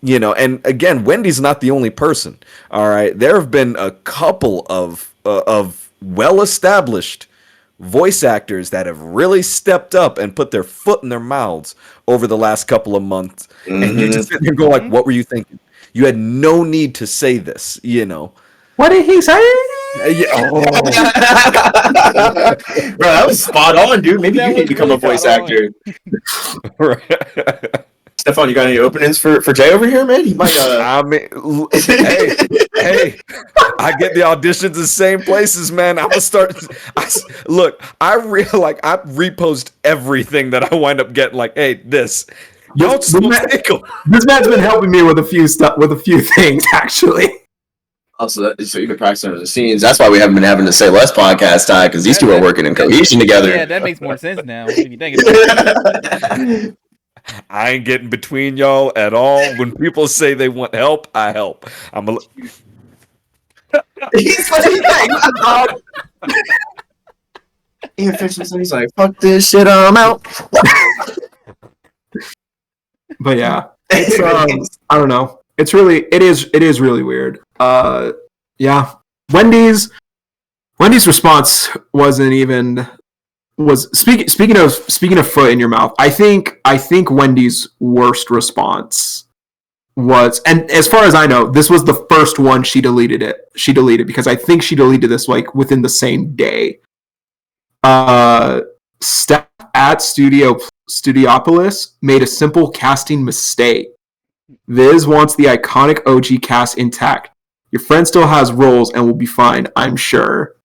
and again, Wendy's not the only person. All right, there have been a couple of well-established voice actors that have really stepped up and put their foot in their mouths over the last couple of months. And you just sit there and go what were you thinking? You had no need to say this. What did he say? Bro, that was spot on, dude. Maybe That you need was to become really a voice spot on. actor. Right. Stefan, you got any openings for Jay over here, man? He might. I mean, hey, I get the auditions the same places, man. I'm gonna start. Look, I repost everything that I wind up getting. Like, hey, this. Y'all This man- tickle. This man's been helping me with a few things actually. Also, so you've been practicing under the scenes. That's why we haven't been having to say less podcast time because these two are working in cohesion together. Yeah, that makes more sense now. If you think about it. I ain't getting between y'all at all. When people say they want help, I help. He's like, fuck this shit, I'm out. But yeah, it's I don't know. It is really weird. Yeah, Wendy's response was speaking of foot in your mouth. I think Wendy's worst response was, and as far as I know, this was the first one she deleted because I think she deleted this like within the same day. Steph at Studiopolis made a simple casting mistake. Viz wants the iconic OG cast intact. Your friend still has roles and will be fine, I'm sure.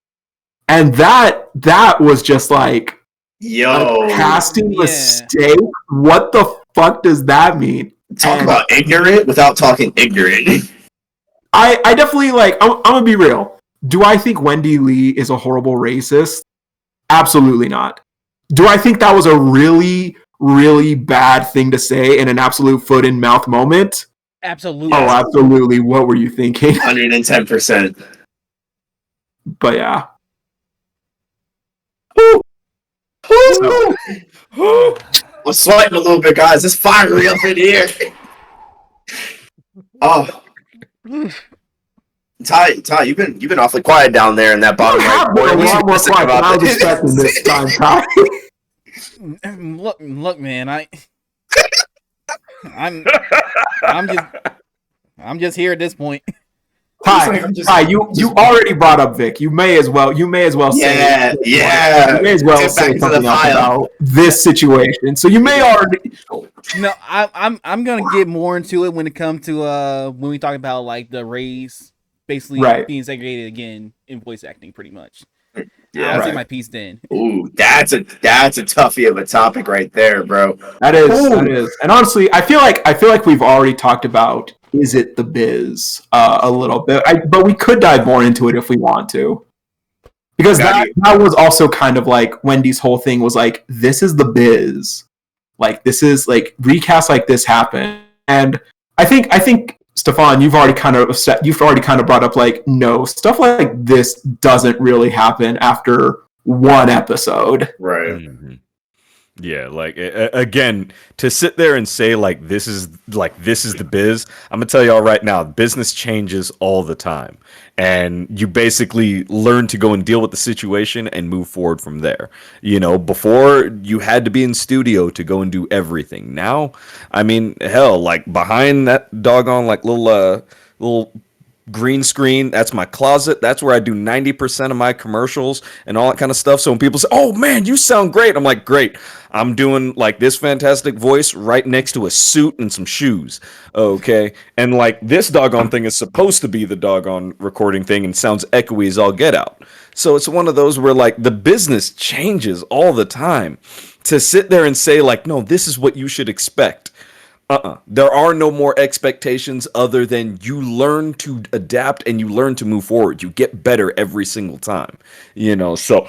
And that was just like a casting mistake. What the fuck does that mean? Talk about ignorant without talking ignorant. I definitely like. I'm gonna be real. Do I think Wendy Lee is a horrible racist? Absolutely not. Do I think that was a really, really bad thing to say in an absolute foot in mouth moment? Absolutely. Oh, absolutely. What were you thinking? 110%. But yeah. I'm sweating a little bit, guys. It's fiery up in here. Oh, Ty, you've been awfully quiet down there in that bottom right corner. A lot more quiet than I was expecting this time, Ty. Look, man. I'm just here at this point. Ty, you already brought up Vic. You may as well say. You may as well say something else about this situation. So you may already. No, I'm gonna get more into it when it comes to when we talk about like the race basically being segregated again in voice acting, pretty much. Yeah, I'll say my piece then. Ooh, that's a toughie of a topic right there, bro. That is. And honestly, I feel like we've already talked about is it the biz a little bit, but we could dive more into it if we want to, because that was also kind of like Wendy's whole thing was like, this is the biz, like this is like recasts like this happen, and I think Stefan, you've already kind of brought up like, no, stuff like this doesn't really happen after one episode, right? Mm-hmm. Yeah, like again, to sit there and say like this is the biz. I'm gonna tell y'all right now, business changes all the time, and you basically learn to go and deal with the situation and move forward from there. You know, before you had to be in studio to go and do everything. Now, I mean, hell, like behind that doggone like little green screen, that's my closet. That's where I do 90% of my commercials and all that kind of stuff. So when people say, oh man, you sound great, I'm like, great. I'm doing like this fantastic voice right next to a suit and some shoes. Okay. And like this doggone thing is supposed to be the doggone recording thing and sounds echoey as all get out. So it's one of those where like the business changes all the time. To sit there and say like, no, this is what you should expect. There are no more expectations other than you learn to adapt and you learn to move forward. You get better every single time, you know. So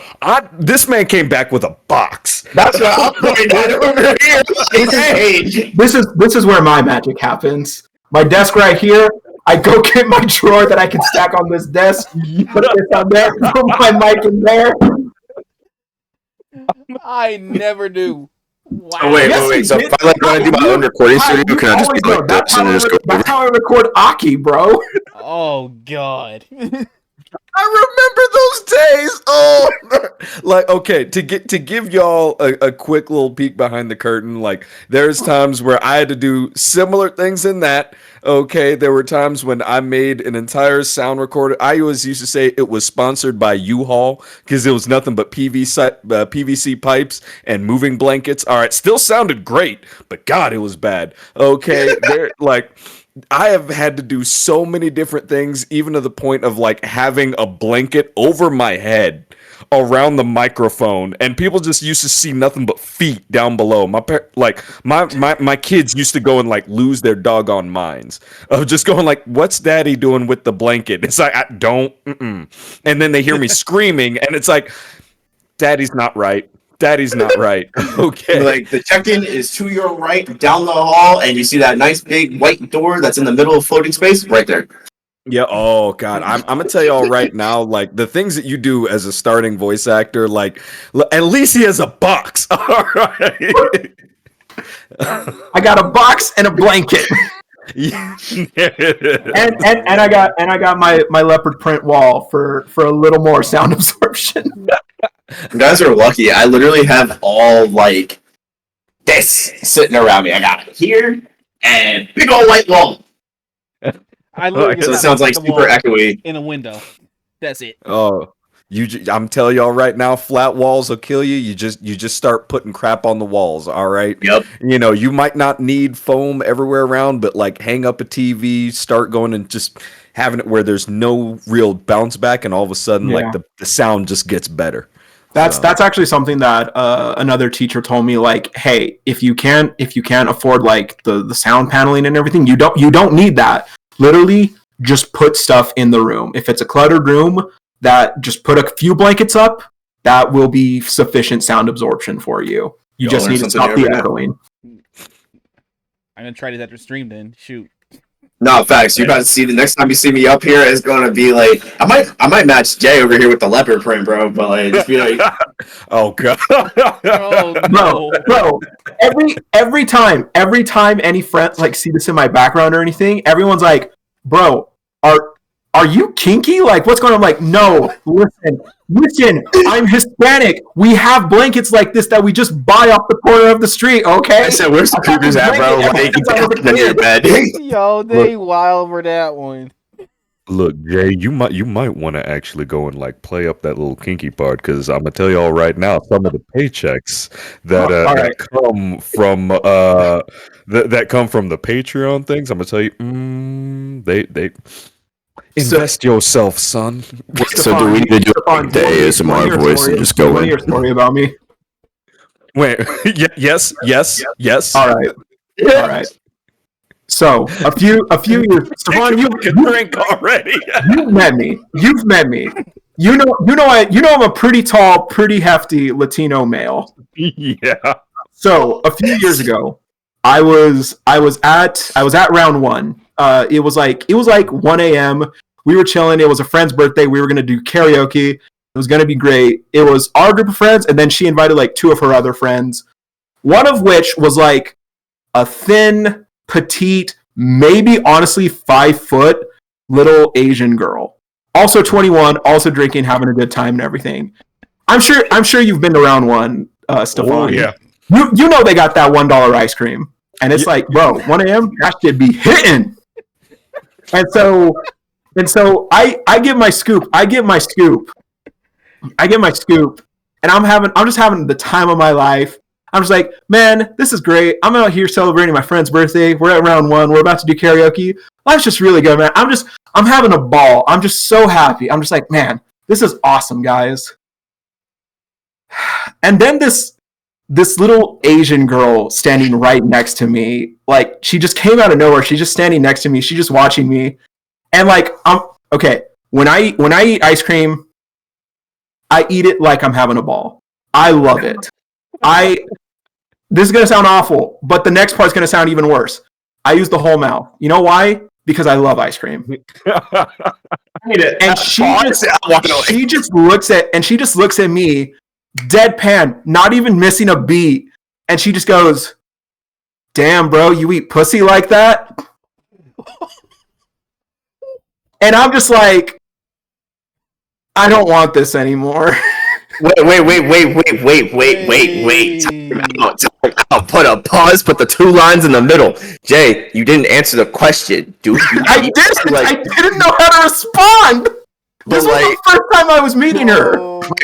this man came back with a box. That's what I'm putting over here. This is where my magic happens. My desk right here. I go get my drawer that I can stack on this desk. Put this on there. Put my mic in there. I never do. Wow. Oh, wait. So if I like want to do my own recording studio, can I just be like this and just go over? That's how I record Aki, bro. Oh God. I remember those days. Oh, like okay, to give y'all a quick little peek behind the curtain. Like there's times where I had to do similar things in that. Okay, there were times when I made an entire sound recorder. I always used to say it was sponsored by U-Haul because it was nothing but PVC pipes and moving blankets. All right, still sounded great, but God, it was bad. Okay, there like I have had to do so many different things, even to the point of like having a blanket over my head around the microphone, and people just used to see nothing but feet down below. My kids used to go and like lose their doggone minds of just going like, "What's Daddy doing with the blanket?" It's like I don't, and then they hear me screaming, and it's like, "Daddy's not right. Daddy's not right." Okay, Like the check-in is to your right down the hall, and you see that nice big white door that's in the middle of floating space right there. yeah. Oh God, I'm gonna tell y'all right now, like the things that you do as a starting voice actor, like at least he has a box. All right. I got a box and a blanket. Yeah. and I got my leopard print wall for a little more sound absorption. You guys are lucky. I literally have all like this sitting around me. I got it here and big old white wall. I literally So it just sounds have like the super wall echoey. in a window. That's it. Oh, I'm telling y'all right now, flat walls will kill you. You just start putting crap on the walls. All right. Yep. You know, you might not need foam everywhere around, but like hang up a TV, start going and just having it where there's no real bounce back, and all of a sudden, Yeah. like the sound just gets better. That's actually something that another teacher told me. Like, hey, if you can't afford like the sound paneling and everything, you don't need that. Literally, just put stuff in the room. If it's a cluttered room, that just put a few blankets up. That will be sufficient sound absorption for you. You just need to stop the echoing. I'm gonna try this after stream then. Shoot. No, facts. You about to see the next time you see me up here, it's gonna be like I might match Jay over here with the leopard print, bro. But like, just be like, Oh God. Oh no. Bro, every time any friends like see this in my background or anything, everyone's like, bro, are you kinky? Like, what's going on? I'm like, no, listen, I'm Hispanic. We have blankets like this that we just buy off the corner of the street, okay? I said, where's the cougars at, bro? Like, in your bed. Yo, they wild for that one. Look, Jay, you might want to actually go and like play up that little kinky part, because I'm gonna tell you all right now, some of the paychecks that that come from that come from the Patreon things, I'm gonna tell you, they invest yourself, son. So do we need to do the ASMR voice and just go in? Your story about me. Wait, yes. All right. So a few years, Stefan, you drink already. You've met me. You know I'm a pretty tall, pretty hefty Latino male. Yeah. So a few years ago, I was at round one. It was like 1 a.m. We were chilling. It was a friend's birthday. We were gonna do karaoke. It was gonna be great. It was our group of friends, and then she invited like two of her other friends. One of which was like a thin, petite, maybe honestly 5 foot little Asian girl. Also 21, also drinking, having a good time and everything. I'm sure you've been to round one, Stefan. Oh yeah. You know they got that $1 ice cream. And it's like, bro, 1 a.m. that should be hitting. And so I get my scoop. And I'm just having the time of my life. I'm just like, man, this is great. I'm out here celebrating my friend's birthday. We're at round one. We're about to do karaoke. Life's just really good, man. I'm having a ball. I'm just so happy. I'm just like, man, this is awesome, guys. And then this little Asian girl standing right next to me, like she just came out of nowhere. She's just standing next to me. She's just watching me. And like, okay, when I eat ice cream, I eat it like I'm having a ball. I love it. This is going to sound awful, but the next part's going to sound even worse. I use the whole mouth. You know why? Because I love ice cream. And she just looks at me, deadpan, not even missing a beat. And she just goes, damn, bro, you eat pussy like that? And I'm just like, I don't want this anymore. Wait. Time out. Put a pause. Put the 2 lines in the middle. Jay, you didn't answer the question, dude. I didn't. I didn't know how to respond. This was the first time I was meeting her.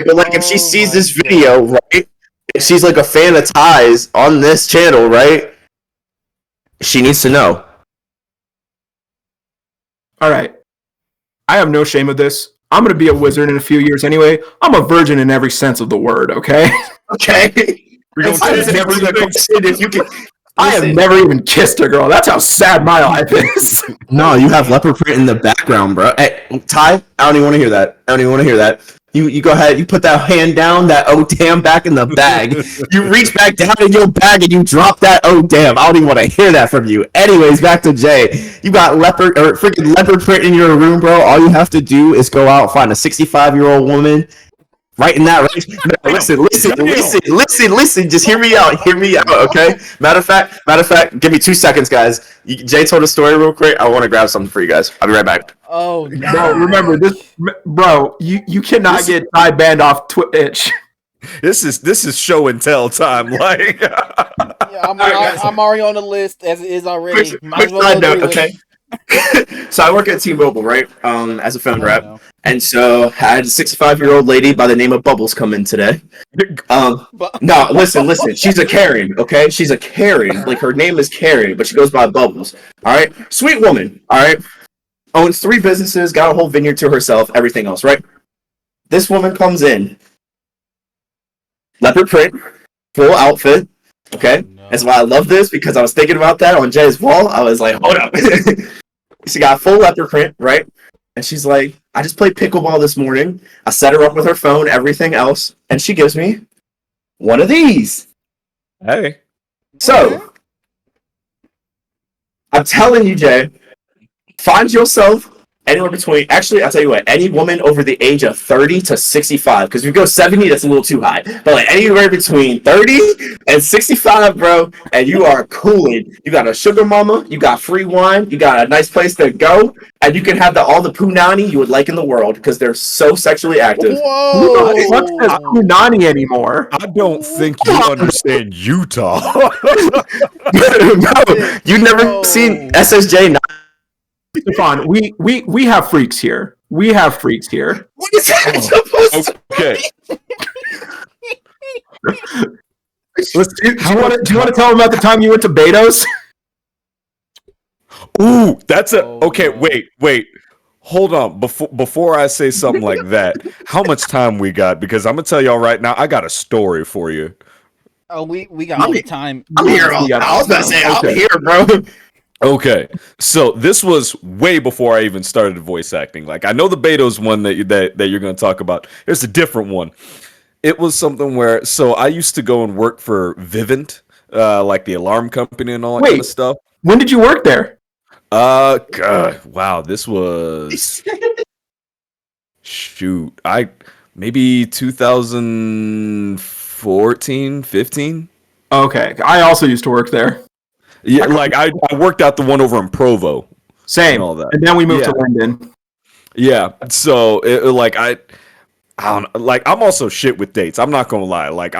But like, if she sees this video, right, and she's like a fan of Ty's on this channel, right, she needs to know. All right. I have no shame of this. I'm going to be a wizard in a few years anyway. I'm a virgin in every sense of the word, okay? Okay. I have never even kissed a girl. That's how sad my life is. No, you have leopard print in the background, bro. Hey, Ty, I don't even want to hear that. You go ahead, you put that hand down, that oh damn back in the bag. You reach back down in your bag and you drop that oh damn. I don't even want to hear that from you. Anyways, back to Jay. You got freaking leopard print in your room, bro. All you have to do is go out, find a 65-year-old woman. Right in that range. No, listen. Just hear me out. Okay. Matter of fact. Give me 2 seconds, guys. Jay told a story real quick. I want to grab something for you guys. I'll be right back. Oh no! Bro, remember this, bro. You cannot get Ty banned off Twitch. This is show and tell time. Like, yeah, I'm already on the list as it is already. Quick side note, okay. So I work at T-Mobile, right? As a phone rep, and so I had a 65-year-old lady by the name of Bubbles come in today. No, listen. She's a Karen, okay? She's a Karen. Like, her name is Karen, but she goes by Bubbles. All right, sweet woman. All right, owns 3 businesses, got a whole vineyard to herself, everything else, right? This woman comes in, leopard print, full outfit. Okay, that's why I love this, because I was thinking about that on Jay's wall. I was like, hold up. She got full leopard print, right? And she's like, I just played pickleball this morning. I set her up with her phone, everything else, and she gives me one of these. hey, So, I'm telling you, Jay, find yourself anywhere between, actually, I'll tell you what, any woman over the age of 30 to 65, because if you go 70, that's a little too high. But like anywhere between 30 and 65, bro, and you are cooling. You got a sugar mama, you got free wine, you got a nice place to go, and you can have all the punani you would like in the world, because they're so sexually active. Whoa! Who the fuck says punani anymore? I don't think you understand Utah. No, you never seen SSJ. Stefan, we have freaks here. What is that supposed to Okay. Do you want to tell them about the time you went to Beto's? Ooh, that's okay. Wait. Hold on. Before I say something like that, how much time we got? Because I'm gonna tell y'all right now, I got a story for you. Oh, we got all the time. I'm here. I was about to say, I'm here, bro. Okay, so this was way before I even started voice acting. Like, I know the Beto's one that you're going to talk about. There's a different one. It was something where, so I used to go and work for Vivint, like the alarm company and all that kind of stuff. When did you work there? God, wow, this was maybe 2014, 15. Okay, I also used to work there. Yeah, like I worked out the one over in Provo. Same. And all that. And then we moved to London. Yeah. So I don't know, like, I'm also shit with dates. I'm not gonna lie. Like,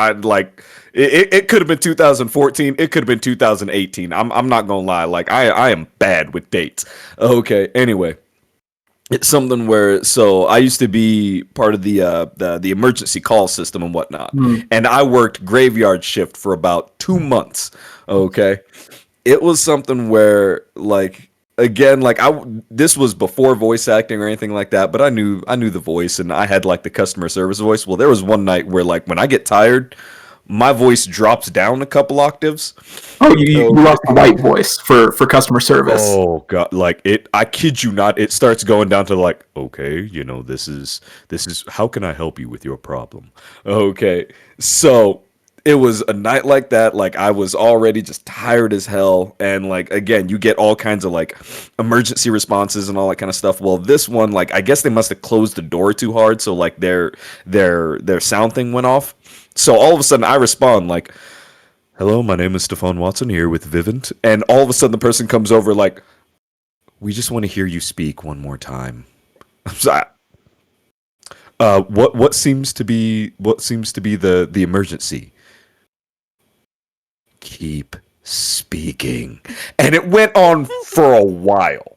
it could have been 2014. It could have been 2018. I'm not gonna lie. Like, I am bad with dates. Okay. Anyway, it's something where, so I used to be part of the emergency call system and whatnot, and I worked graveyard shift for about 2 months. Okay. It was something where, like, again, like, this was before voice acting or anything like that, but I knew the voice, and I had like the customer service voice. Well, there was one night where, like, when I get tired, my voice drops down a couple octaves. Oh, you lost the white voice for customer service. Oh god, like, I kid you not, it starts going down to like, okay, this is how can I help you with your problem? Okay. So it was a night like that, like, I was already just tired as hell, and, like, again, you get all kinds of, like, emergency responses and all that kind of stuff. Well, this one, like, I guess they must have closed the door too hard, so, like, their sound thing went off. So all of a sudden I respond like, hello, my name is Stefan Watson here with Vivint, and all of a sudden the person comes over like, we just want to hear you speak one more time. I'm sorry. What seems to be the emergency? Keep speaking. And it went on for a while.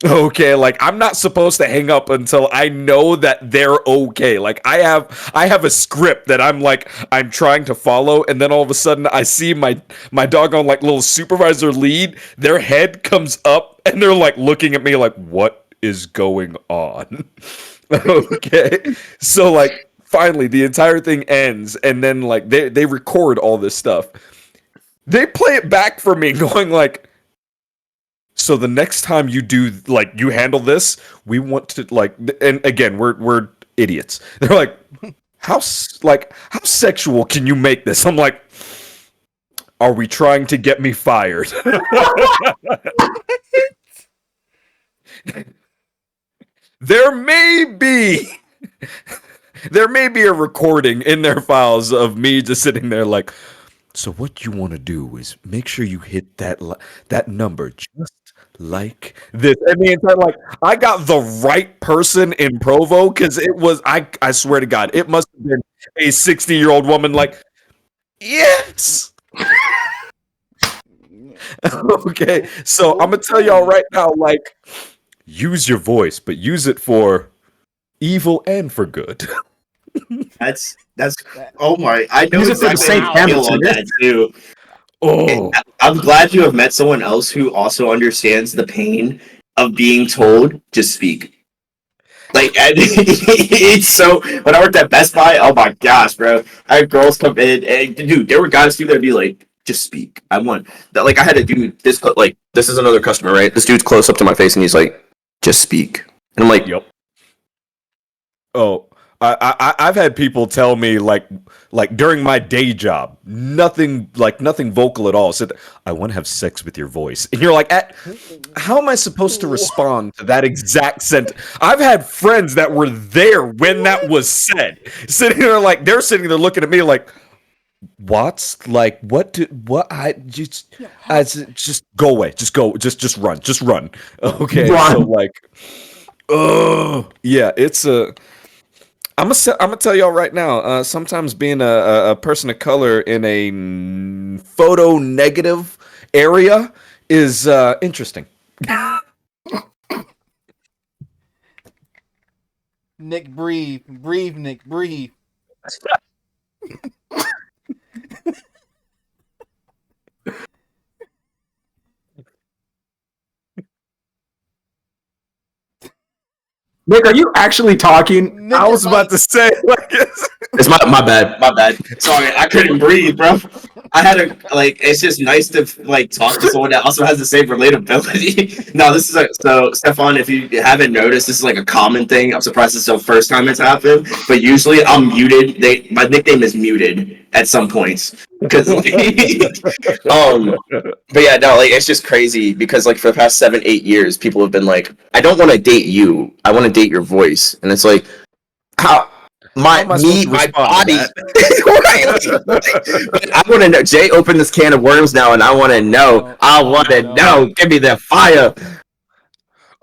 Okay, like I'm not supposed to hang up until I know that they're okay. Like I have a script that I'm trying to follow, and then all of a sudden I see my doggone like little supervisor lead, their head comes up and they're like looking at me like, what is going on? Okay. So like finally the entire thing ends, and then like they record all this stuff. They play it back for me going like, so the next time you do like you handle this, we want to like, and again we're idiots. They're like, how sexual can you make this? I'm like, are we trying to get me fired? There may be a recording in their files of me just sitting there like, so what you want to do is make sure you hit that number just like this. I mean, like I got the right person in Provo because it was I swear to God, it must have been a 60-year-old woman. Like, yes. Okay, so I'm gonna tell y'all right now, like, use your voice, but use it for evil and for good. That's oh my! I know Use it for the exactly same how you feel on Hamilton. that too. Oh, I'm glad you have met someone else who also understands the pain of being told just speak. Like and it's so when I worked at Best Buy, oh my gosh, bro! I had girls come in and dude, there were guys too that'd be like, just speak. I want that. Like I had a dude this like this is another customer, right? This dude's close up to my face and he's like, just speak, and I'm like, yep. Oh, I've had people tell me like during my day job, nothing vocal at all. Said, I want to have sex with your voice, and you're like, how am I supposed to respond to that exact sentence? I've had friends that were there when that was said, sitting there like they're sitting there looking at me like, what's like what I just go away, just run. Okay, Run. so like, oh yeah, it's a. I'm gonna tell y'all right now. Sometimes being a person of color in a photo negative area is interesting. Nick, breathe, Nick, breathe. Nick, are you actually talking? Nick, I was about to say, like, it's my bad. Sorry, I couldn't breathe, bro. I had a like. It's just nice to like talk to someone that also has the same relatability. No, this is so Stefan. If you haven't noticed, this is like a common thing. I'm surprised it's the first time it's happened. But usually I'm muted. My nickname is muted at some points because like, but yeah, no, like it's just crazy because like for the past 7-8 years, people have been like, I don't want to date you. I want to date your voice, and it's like, how. My body. Right? But I want to know. Jay opened this can of worms now, and I want to know. I want to know. Give me the fire.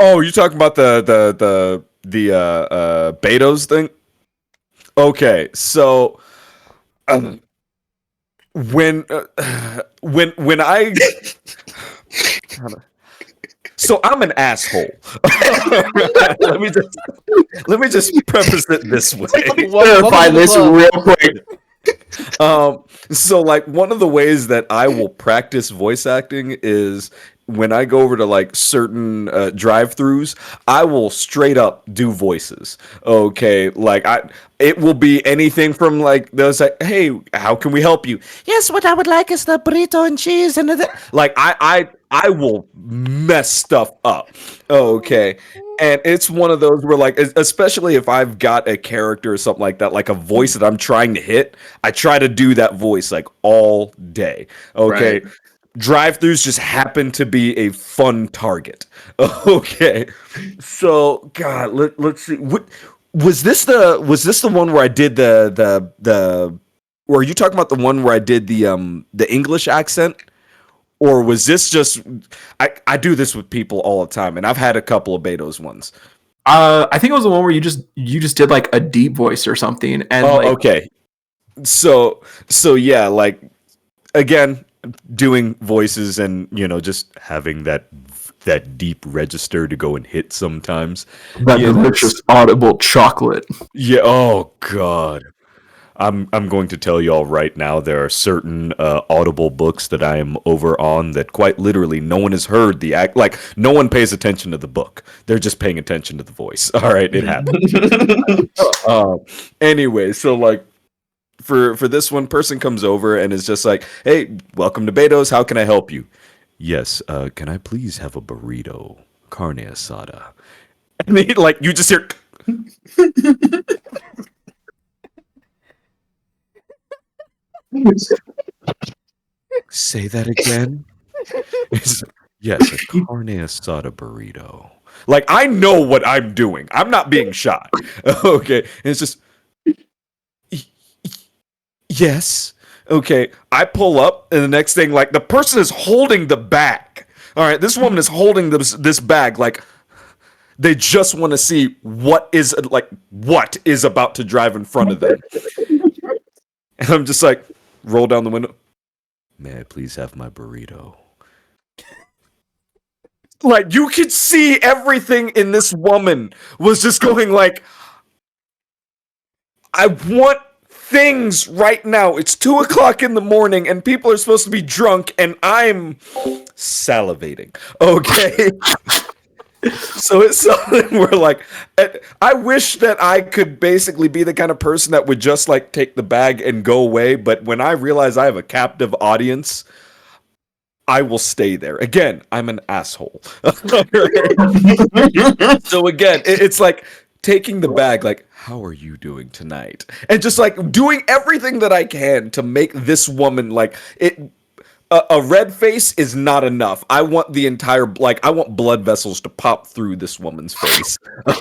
oh, you're talking about the Betos thing? Okay, so when I so I'm an asshole. let me just preface it this way. Clarify this real quick. So like one of the ways that I will practice voice acting is when I go over to like certain drive-throughs, I will straight up do voices. Okay, like it will be anything from like those like, hey, how can we help you? Yes, what I would like is the burrito and cheese and like I will mess stuff up. Okay. And it's one of those where, like, especially if I've got a character or something like that, like a voice that I'm trying to hit, I try to do that voice like all day. Okay. Right. Drive-throughs just happen to be a fun target. Okay. So, God, let's see. Was this the one where I did the or are you talking about the one where I did the English accent? Or was this just I do this with people all the time, and I've had a couple of Beto's ones. I think it was the one where you just did like a deep voice or something, and Okay. So yeah, like again, doing voices and just having that deep register to go and hit sometimes. that delicious audible chocolate. Yeah. Oh God. I'm going to tell y'all right now, there are certain Audible books that I am over on that quite literally no one has heard the act. Like no one pays attention to the book; they're just paying attention to the voice. All right, it happens. Anyway, so like for this one, person comes over and is just like, "Hey, welcome to Beto's. How can I help you?" Yes, can I please have a burrito, carne asada? And then, like you just hear. Say that again. Yes, a carne asada burrito. Like I know what I'm doing. I'm not being shot. Okay, and it's just yes. Okay, I pull up, and the next thing, like the person is holding the bag. All right, this woman is holding this bag, like they just want to see what is about to drive in front of them. And I'm just like, roll down the window. May I please have my burrito? Like, you could see everything in this woman was just going like, I want things right now. It's 2:00 in the morning and people are supposed to be drunk and I'm salivating. Okay. So it's something where like, I wish that I could basically be the kind of person that would just like take the bag and go away. But when I realize I have a captive audience, I will stay there. Again, I'm an asshole. So again, it's like taking the bag, like, how are you doing tonight? And just like doing everything that I can to make this woman like it. A red face is not enough. I want the entire, like, I want blood vessels to pop through this woman's face.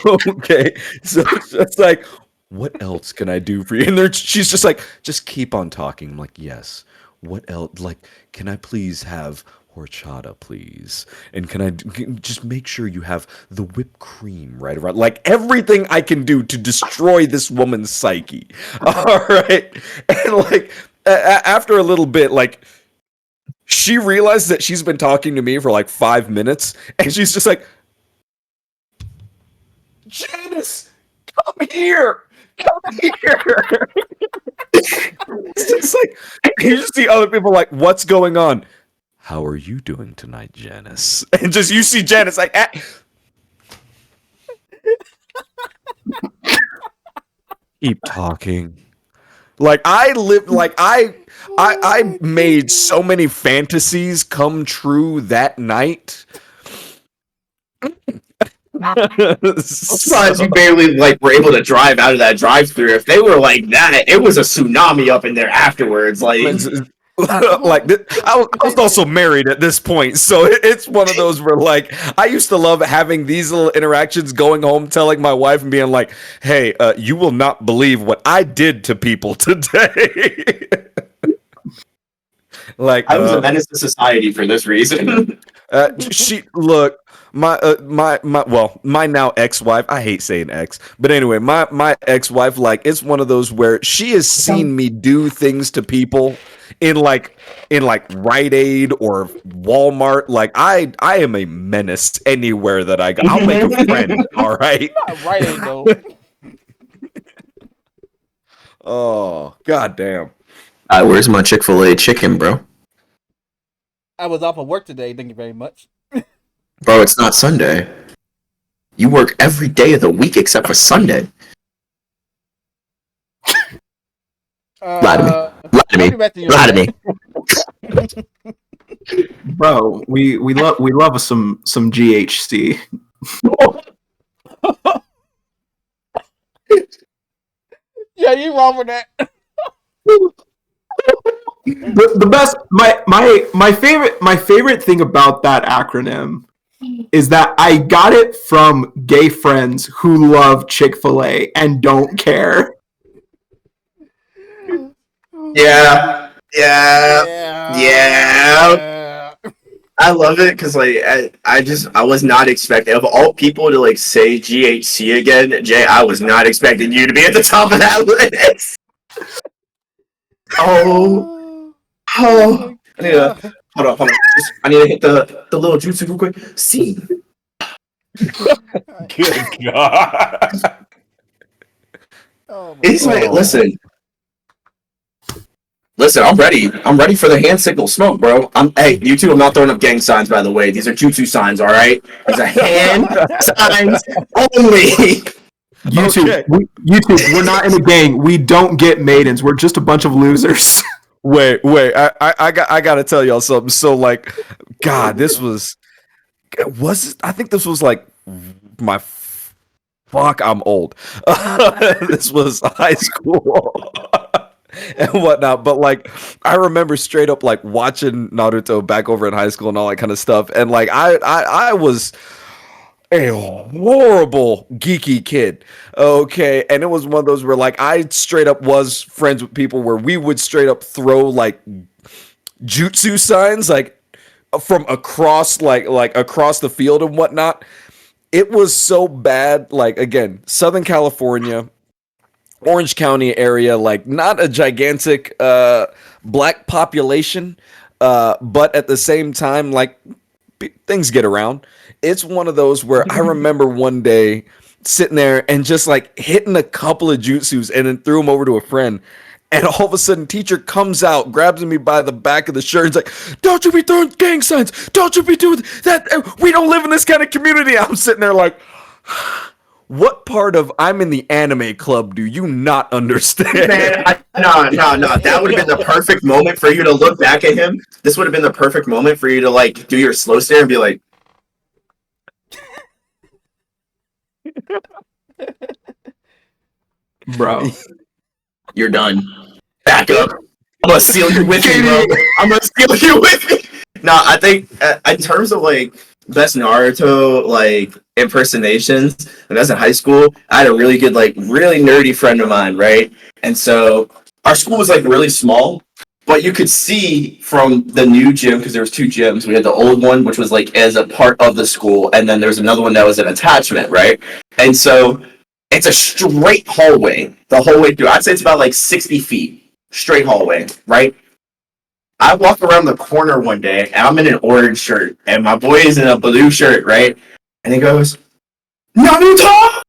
Okay, so it's like, what else can I do for you? And she's just like, just keep on talking. I'm like, yes. What else? Like, can I please have horchata, please? And just make sure you have the whipped cream right around, like everything I can do to destroy this woman's psyche. All right, and like after a little bit, like. She realized that she's been talking to me for like 5 minutes, and she's just like, Janice, come here. Come here. It's just like, you just see other people like, what's going on? How are you doing tonight, Janice? And just, you see Janice like, keep talking. Like I lived, like I made so many fantasies come true that night. I'm surprised you barely like were able to drive out of that drive-through. If they were like that, it was a tsunami up in there afterwards. Like, like I was also married at this point, so it's one of those where like I used to love having these little interactions, going home, telling my wife, and being like, "Hey, you will not believe what I did to people today." Like I was a menace to society for this reason. She look. My now ex-wife, I hate saying ex, but anyway, my ex-wife, like, it's one of those where she has seen me do things to people in like Rite Aid or Walmart. Like I am a menace anywhere that I go. I'll make a friend, all right? Not Rite Aid though. Oh, goddamn. Where's my Chick-fil-A chicken, bro? I was off of work today, thank you very much. Bro, it's not Sunday. You work every day of the week except for Sunday. Lie to me. Lie to me. Lie to me. Bro, we love some GHC. Yeah, you wrong with that. The best, my favorite thing about that acronym is that I got it from gay friends who love Chick-fil-A and don't care. Yeah. Yeah. I love it because like I was not expecting of all people to like say GHC again, Jay. I was not expecting you to be at the top of that list. Oh, oh! I need to hold on. I need to hit the little jutsu real quick. See, Good God. it's like listen. I'm ready. I'm ready for the hand signal smoke, bro. Hey, you two. I'm not throwing up gang signs, by the way. These are jutsu signs, all right? These are hand signs only. YouTube, we're not in a gang. We don't get maidens. We're just a bunch of losers. Wait. I gotta tell y'all something. So like, God, this was I think this was like my fuck. I'm old. This was high school. And whatnot, but like I remember straight up like watching Naruto back over in high school and all that kind of stuff, and like I was a horrible geeky kid, okay, and it was one of those where like I straight up was friends with people where we would straight up throw like jutsu signs like from across like across the field and whatnot. It was so bad. Like again, Southern California, Orange County area, like not a gigantic black population, but at the same time, like things get around. It's one of those where I remember one day sitting there and just like hitting a couple of jutsus and then threw them over to a friend. And all of a sudden, teacher comes out, grabs me by the back of the shirt, and is like, "Don't you be throwing gang signs! Don't you be doing that! We don't live in this kind of community." I'm sitting there like, what part of I'm in the anime club do you not understand? Man, no. That would have been the perfect moment for you to look back at him. This would have been the perfect moment for you to like do your slow stare and be like, Bro, "You're done. Back up. I'm gonna steal you with me, bro. I'm gonna steal you with me." No, I think in terms of like best Naruto like impersonations, when I was in high school, I had a really good like really nerdy friend of mine, right? And so our school was like really small, but you could see from the new gym because there was two gyms. We had the old one, which was like as a part of the school, and then there was another one that was an attachment, right? And so it's a straight hallway the whole way through. I'd say it's about like 60 feet straight hallway, right? I walk around the corner one day and I'm in an orange shirt and my boy is in a blue shirt, right? And he goes, "Naruto!"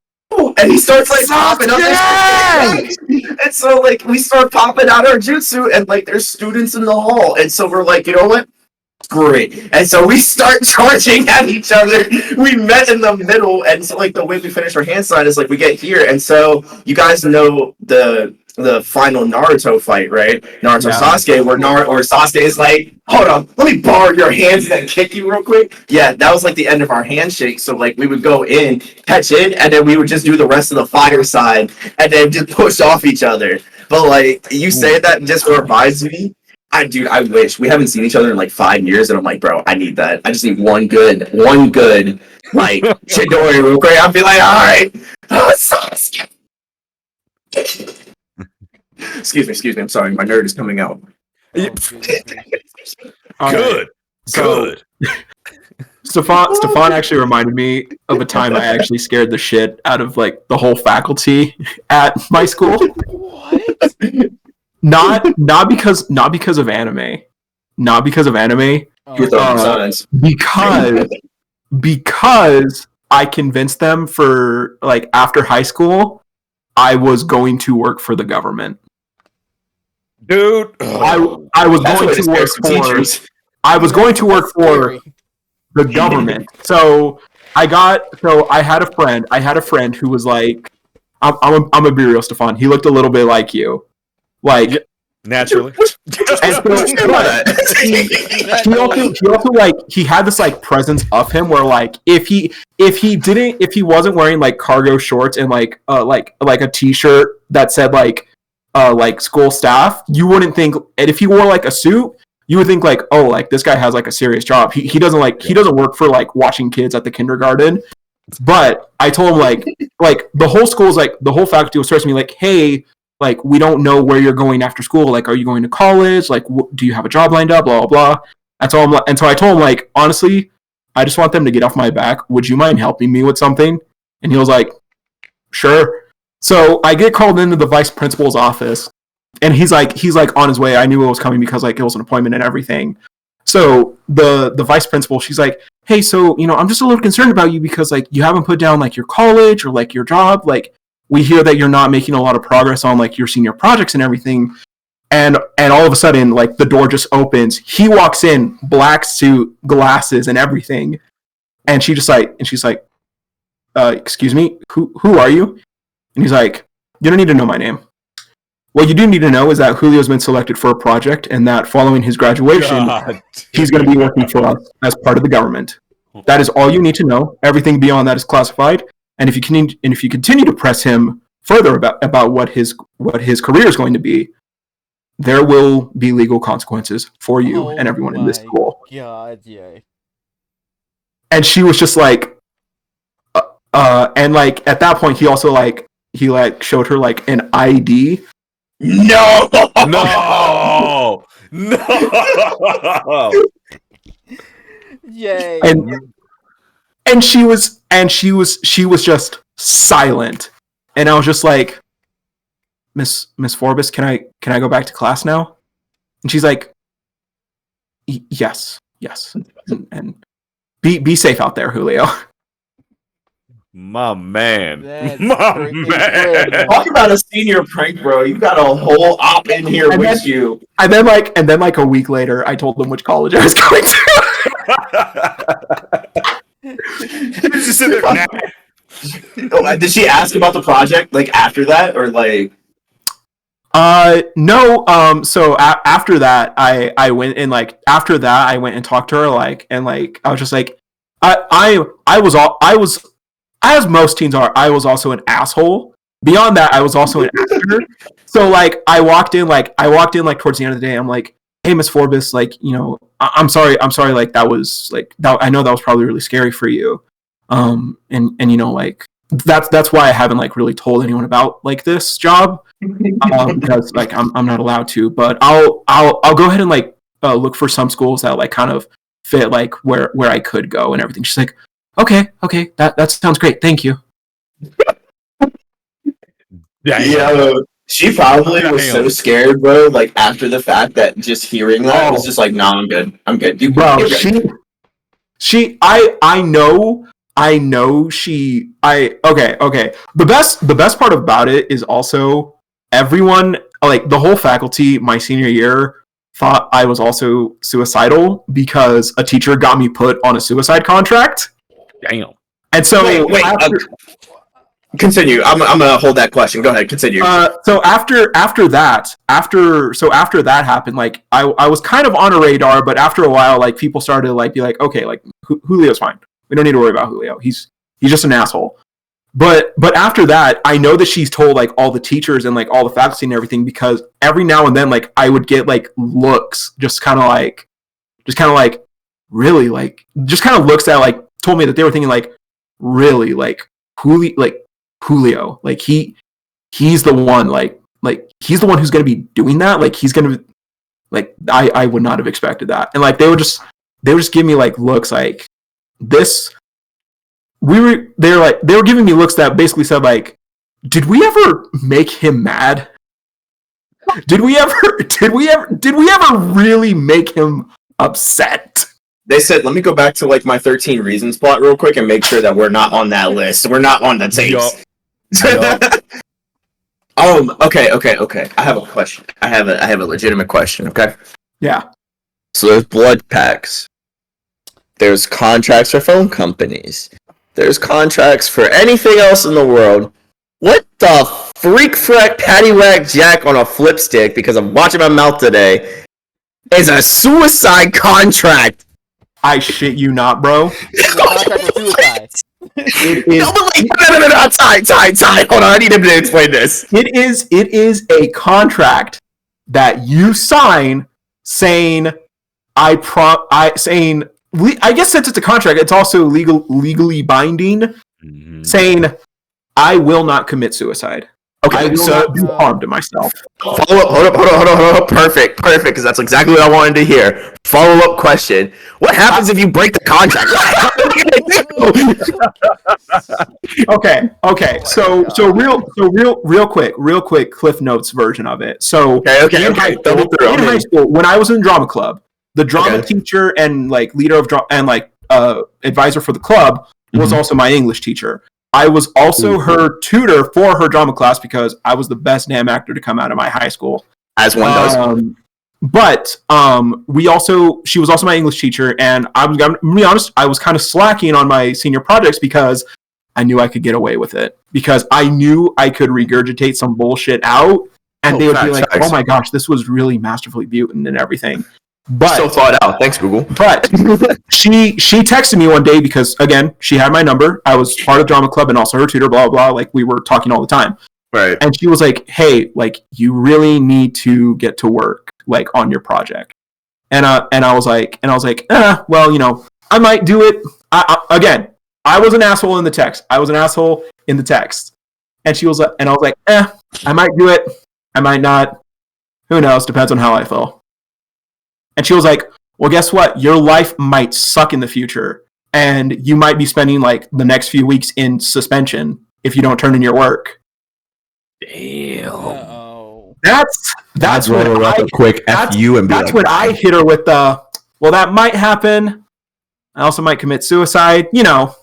And he starts like popping up his and so like we start popping out our jutsu and like there's students in the hall. And so we're like, you know what? Screw it. And so we start charging at each other. We met in the middle, and so like the way we finish our hand sign is like we get here, and so you guys know the final Naruto fight, right? Naruto Sasuke, where Sasuke is like, "Hold on, let me borrow your hands and then kick you real quick." Yeah, that was like the end of our handshake. So like we would go in, catch in, and then we would just do the rest of the fire side, and then just push off each other. But like you say that just reminds me. I wish we haven't seen each other in like 5 years, and I'm like, bro, I need that. I just need one good, like Chidori real quick. I'll be like, all right, Sasuke. Excuse me. I'm sorry, my nerd is coming out. Good. Stefan actually reminded me of a time I actually scared the shit out of like the whole faculty at my school. What? Not because of anime. Not because of anime. Because I convinced them for like after high school, I was going to work for the government. Dude, I was going to work for the government. So I had a friend who was like, I'm a be real, Stefan. He looked a little bit like you. Like naturally. And so, he also like he had this like presence of him where like if he wasn't wearing like cargo shorts and like a t-shirt that said like school staff, you wouldn't think, and if he wore like a suit, you would think like, oh, like this guy has like a serious job. He doesn't work for like watching kids at the kindergarten. But I told him like the whole school's like the whole faculty was stressing me like, hey, like we don't know where you're going after school. Like, are you going to college? Like, do you have a job lined up? Blah blah blah. And so I told him, like, honestly, I just want them to get off my back. Would you mind helping me with something? And he was like, sure. So I get called into the vice principal's office, and he's like on his way. I knew it was coming because like it was an appointment and everything. So the vice principal, she's like, hey, so, I'm just a little concerned about you because like you haven't put down like your college or like your job. Like we hear that you're not making a lot of progress on like your senior projects and everything. And all of a sudden, like, the door just opens. He walks in, black suit, glasses, and everything. And she's like, excuse me, who are you? And he's like, you don't need to know my name. What you do need to know is that Julio's been selected for a project, and that following his graduation, he's going to be working for us as part of the government. That is all you need to know. Everything beyond that is classified. And if you continue to press him further about what his career is going to be, there will be legal consequences for you and everyone in this school. God, yeah. And she was just like, and like at that point, he also like showed her like an ID. No, No, no. Yay. And she was just silent, and I was just like, Miss Forbes, can I go back to class now? And she's like, yes, and be safe out there, Julio. My man. That's My freaking man. good. talk about a senior prank, bro. You got a whole op in here And with then- you. And then like a week later, I told them which college I was going to. Just sit there, nah. Did she ask about the project like after that, or like? No. So after that, I went and like after that, I went and talked to her like, and like I was just like, I was as most teens are. I was also an asshole. Beyond that, I was also an actor. So like I walked in like towards the end of the day. I'm like, hey, Miss Forbes, like, I'm sorry. Like that was like that. I know that was probably really scary for you. And like that's why I haven't like really told anyone about like this job. Because like I'm not allowed to, but I'll go ahead and like look for some schools that like kind of fit like where I could go and everything. She's like, okay, that sounds great, thank you. Yeah, she probably was so scared, bro. Like after the fact, that just hearing that was just like, nah, I'm good. You, Bro, you're good. I know she. Okay. The best part about it is also everyone, like the whole faculty, my senior year thought I was also suicidal because a teacher got me put on a suicide contract. Damn. And so Wait, continue. I'm gonna hold that question. Go ahead, continue. So after that happened, like I was kind of on a radar, but after a while, like people started to like be like, okay, like Julio's fine. We don't need to worry about Julio. He's just an asshole. But after that, I know that she's told like all the teachers and like all the faculty and everything, because every now and then like I would get like looks, just kind of like really like just kind of looks that like told me that they were thinking like really like Julio, like he's the one like he's the one who's gonna be doing that. Like he's gonna like I would not have expected that. And like they would just give me like looks like this. They were giving me looks that basically said like, did we ever make him mad? Did we ever really make him upset? They said, let me go back to like my 13 Reasons plot real quick and make sure that we're not on that list. We're not on the tapes. Okay. I have a question. I have a legitimate question, okay? Yeah. So there's blood packs. There's contracts for phone companies. There's contracts for anything else in the world. What the freak frack paddywhack jack on a flip stick, because I'm watching my mouth today, is a suicide contract? I shit you not, bro. Contract for suicide. It is. No, but like, no. Time. Hold on, I need him to explain this. It is a contract that you sign saying I guess since it's a contract, it's also legally binding, saying I will not commit suicide. I will not do harm to myself. Follow up. Hold up. Perfect. Because that's exactly what I wanted to hear. Follow up question: what happens if you break the contract? Okay. So real quick Cliff Notes version of it. So Okay. in high school, when I was in drama club, the drama teacher and like leader of and like advisor for the club was also my English teacher. I was also her tutor for her drama class because I was the best damn actor to come out of my high school. As one does. But she was also my English teacher, and I'm gonna be honest, I was kind of slacking on my senior projects because I knew I could get away with it. Because I knew I could regurgitate some bullshit out, and they would be like, "Oh my gosh, this was really masterfully built and everything." But so thought out. Thanks, Google. But she texted me one day because again she had my number. I was part of drama club and also her tutor. Blah blah. Like we were talking all the time. Right. And she was like, "Hey, like you really need to get to work like on your project." And I was like, well, you know, I might do it. I was an asshole in the text. And she was like, and I was like, I might do it. I might not. Who knows? Depends on how I feel. And she was like, well, guess what? Your life might suck in the future. And you might be spending like the next few weeks in suspension if you don't turn in your work. Damn. That's when a quick FU and be that's like, when I hit her with the, well, that might happen. I also might commit suicide. You know,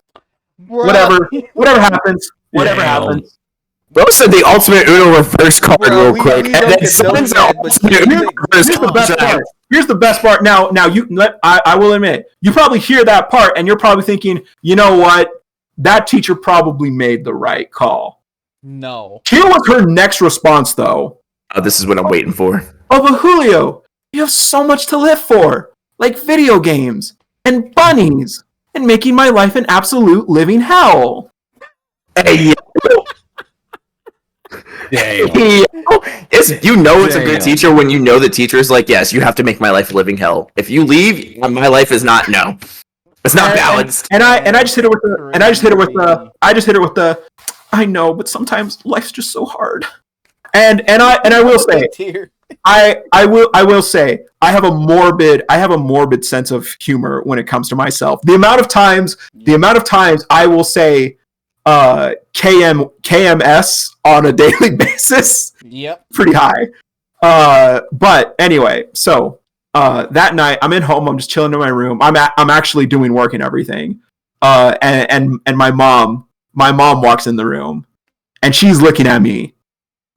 whatever happens. Whatever happens. Bro said the ultimate Uno reverse card real quick. And then someone's Here's the best part. Now I will admit, you probably hear that part and you're probably thinking, you know what? That teacher probably made the right call. No. Here was her next response, though. Oh, this is what I'm waiting for. Oh, but Julio, you have so much to live for. Like video games and bunnies and making my life an absolute living hell. Hey, it's a good teacher when you know the teacher is like, yes, you have to make my life a living hell. If you leave, my life is not. No, it's not balanced. And I just hit her with the. I know, but sometimes life's just so hard. And I will say, I will say, I have a morbid sense of humor when it comes to myself. The amount of times I will say KMS on a daily basis. Yep. Pretty high. But anyway, so that night I'm in home, I'm just chilling in my room. I'm actually doing work and everything. And my mom walks in the room and she's looking at me.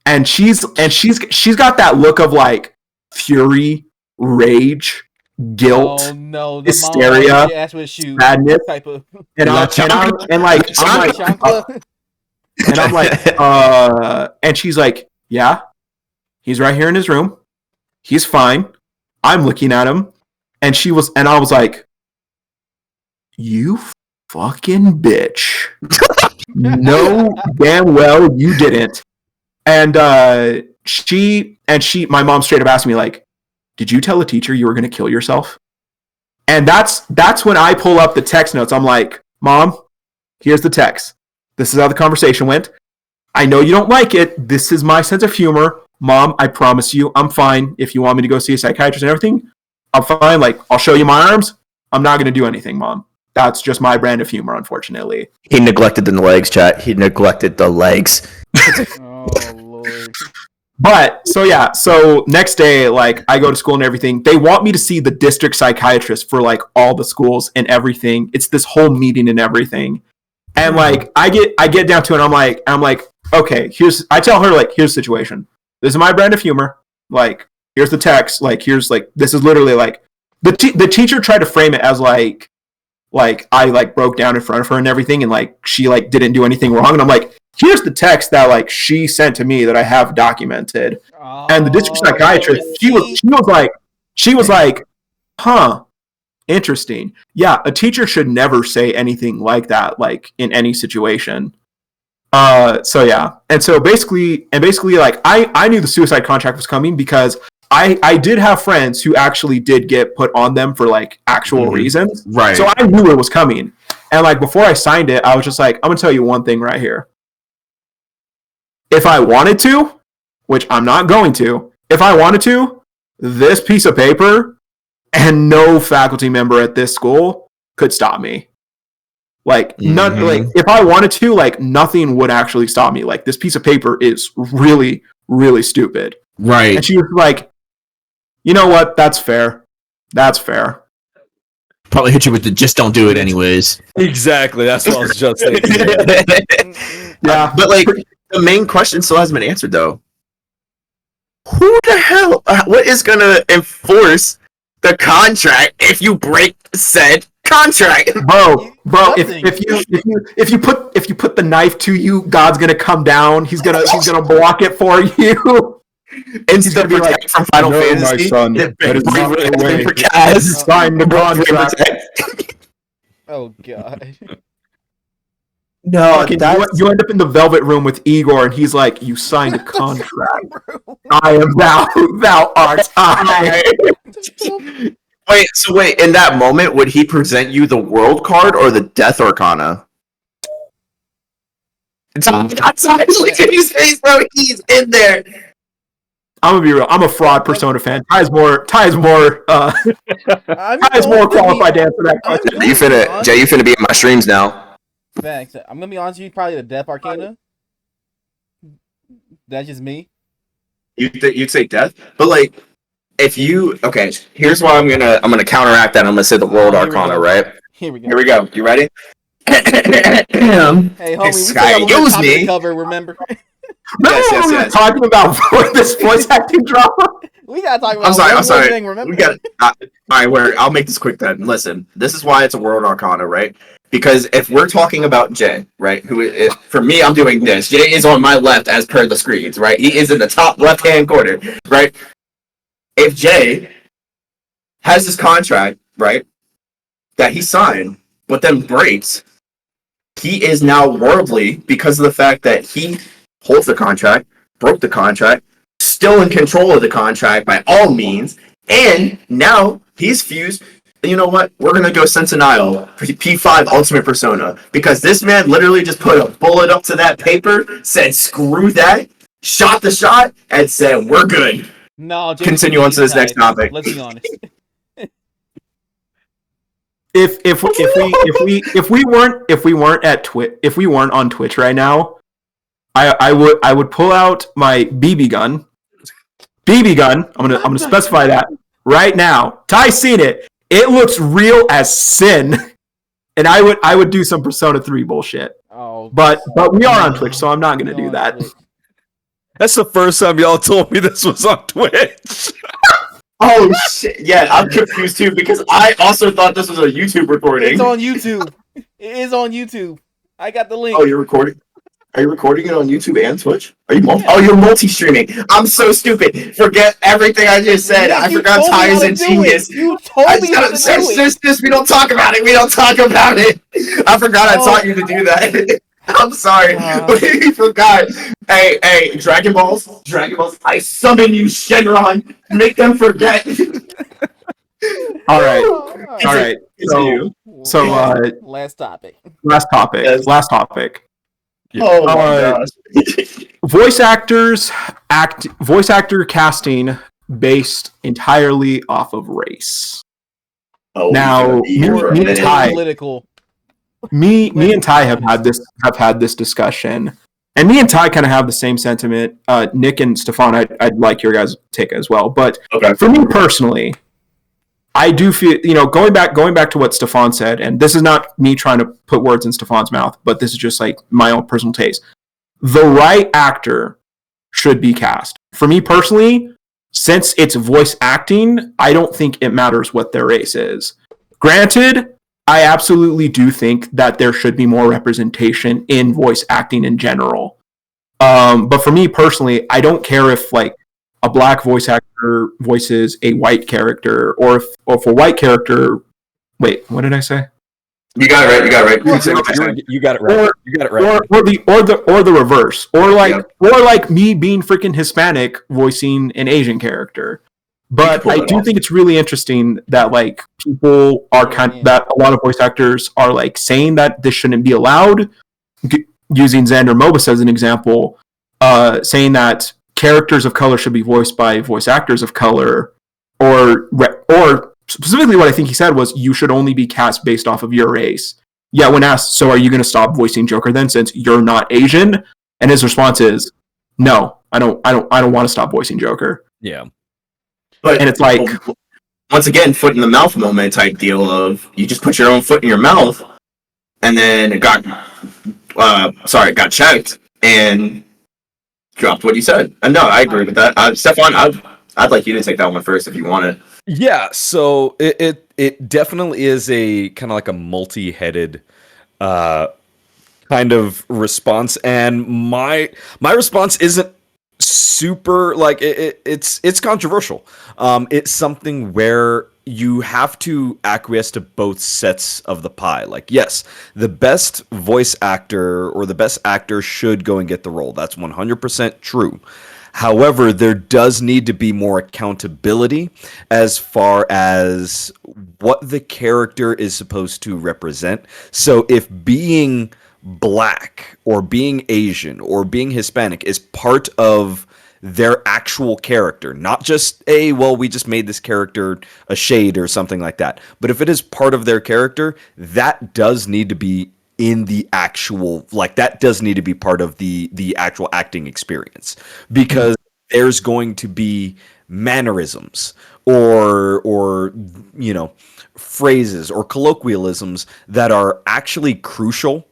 And she's got that look of like fury, rage, guilt, hysteria, sadness, and I'm like, and she's like, yeah, he's right here in his room, he's fine. I'm looking at him, and I was like, you fucking bitch. No, damn well you didn't. And my mom straight up asked me like, did you tell a teacher you were going to kill yourself? And that's when I pull up the text notes. I'm like, Mom, here's the text. This is how the conversation went. I know you don't like it. This is my sense of humor. Mom, I promise you, I'm fine. If you want me to go see a psychiatrist and everything, I'm fine. Like, I'll show you my arms. I'm not going to do anything, Mom. That's just my brand of humor, unfortunately. He neglected the legs, chat. He neglected the legs. Oh, Lord. But so next day, like I go to school and everything. They want me to see the district psychiatrist for like all the schools and everything. It's this whole meeting and everything. And like I get down to it. I'm like, okay, I tell her like, here's the situation. This is my brand of humor. Like, here's the text. Like, here's like, this is literally like the teacher tried to frame it as like I like broke down in front of her and everything, and like she like didn't do anything wrong. And I'm like, here's the text that like she sent to me that I have documented. And the district psychiatrist, she was like, huh, interesting. Yeah, a teacher should never say anything like that, like in any situation. So yeah, and basically, like I knew the suicide contract was coming because I did have friends who actually did get put on them for like actual reasons. Right. So I knew it was coming. And like before I signed it, I was just like, I'm gonna tell you one thing right here. if I wanted to, which I'm not going to, if I wanted to, this piece of paper and no faculty member at this school could stop me. Like, none, like, if I wanted to, like, nothing would actually stop me. Like, this piece of paper is really, really stupid. Right. And she was like, you know what? That's fair. That's fair. Probably hit you with the just don't do it anyways. Exactly. That's what I was just saying. Yeah. But like the main question still hasn't been answered though. Who the hell? What is gonna enforce the contract if you break said contract? Bro, Nothing. if you put the knife to you, God's gonna come down. He's gonna block it for you. Instead of be like, protect from Final "No, my Fantasy, son, that is not the way." Sign the contract. Oh god. No, Fucking, you end up in the velvet room with Igor, and he's like, "You signed a contract. I am thou art I." Wait. In that moment, would he present you the world card or the death arcana? Look at his face, bro. He's in there. I'm gonna be real. I'm a fraud Persona fan. Ty's more qualified to answer that question. Jay, you finna be in my streams now. Thanks. I'm gonna be honest with you, probably the Death Arcana. That's just me. You'd say death, but like if you here's why I'm gonna counteract that. I'm gonna say the world Here we arcana, go. right? Here we go. Here we go. You ready? Hey, homie, we still got one more topic to cover, remember? Remember when we were talking about this voice acting drama? We gotta talk about I'm sorry. one I'm sorry. thing, remember? We got. All right, I'll make this quick then. Listen, this is why it's a world arcana, right? Because if we're talking about Jay, right? For me, I'm doing this. Jay is on my left as per the screens, right? He is in the top left-hand corner, right? If Jay has this contract, right, that he signed, but then breaks, he is now worldly because of the fact that he holds the contract, broke the contract, still in control of the contract by all means, and now he's fused. And you know what? We're gonna go Sentinel P5 Ultimate Persona because this man literally just put a bullet up to that paper, said screw that, shot the shot, and said we're good. No, Continue on to this next topic. Let's be honest. If we weren't on Twitch right now, I would pull out my BB gun. BB gun. I'm gonna specify that right now. Ty's seen it. It looks real as sin, and I would do some Persona 3 bullshit. Oh, but we are on Twitch, so I'm not gonna do that. That's the first time y'all told me this was on Twitch. Oh shit! Yeah, I'm confused too because I also thought this was a YouTube recording. It's on YouTube. It is on YouTube. I got the link. Oh, you're recording? Are you recording it on YouTube and Twitch? Are you Oh, you're multi-streaming. I'm so stupid. Forget everything I just said. Yeah, I you forgot told me Ty how is to a do genius. it. You told me how to do it. We don't talk about it. We don't talk about it. I forgot I taught you to do that. I'm sorry. We forgot. Hey, Dragon Balls. I summon you, Shenron. Make them forget. All right. So last topic. Last topic. Oh my gosh. Voice actor casting based entirely off of race. Oh, now, me and Ty, Political. me and Ty have had this discussion, and me and Ty kind of have the same sentiment. Nick and Stefan, I'd like your guys' take as well. But for me personally, I do feel, going back to what Stefan said, and this is not me trying to put words in Stefan's mouth, but this is just like my own personal taste. The right actor should be cast. For me personally, since it's voice acting, I don't think it matters what their race is. Granted, I absolutely do think that there should be more representation in voice acting in general. But for me personally, I don't care if like a black voice actor voices a white character, or if a white character. Wait, what did I say? You got it right. You got it right. Or the reverse, or like me being freaking Hispanic voicing an Asian character. But I do think it's really interesting that like people are that a lot of voice actors are like saying that this shouldn't be allowed. Using Xander Mobus as an example, saying that characters of color should be voiced by voice actors of color, or specifically what I think he said was you should only be cast based off of your race. Yeah, when asked, so are you going to stop voicing Joker then since you're not Asian? And his response is, no, I don't want to stop voicing Joker. Yeah. But And it's like, once again, foot in the mouth moment type deal of you just put your own foot in your mouth, and then it got checked and dropped what you said. And no, I agree with that. Stefan, I'd like you to take that one first if you want it. Yeah, so it definitely is a kind of like a multi-headed kind of response, and my response isn't super like it's controversial. It's something where you have to acquiesce to both sets of the pie. Like, yes, the best voice actor or the best actor should go and get the role. That's 100% true. However, there does need to be more accountability as far as what the character is supposed to represent. So if being black or being Asian or being Hispanic is part of their actual character, not just we just made this character a shade or something like that, but if it is part of their character, that does need to be in the actual, like, that does need to be part of the actual acting experience, because there's going to be mannerisms or you know, phrases or colloquialisms that are actually crucial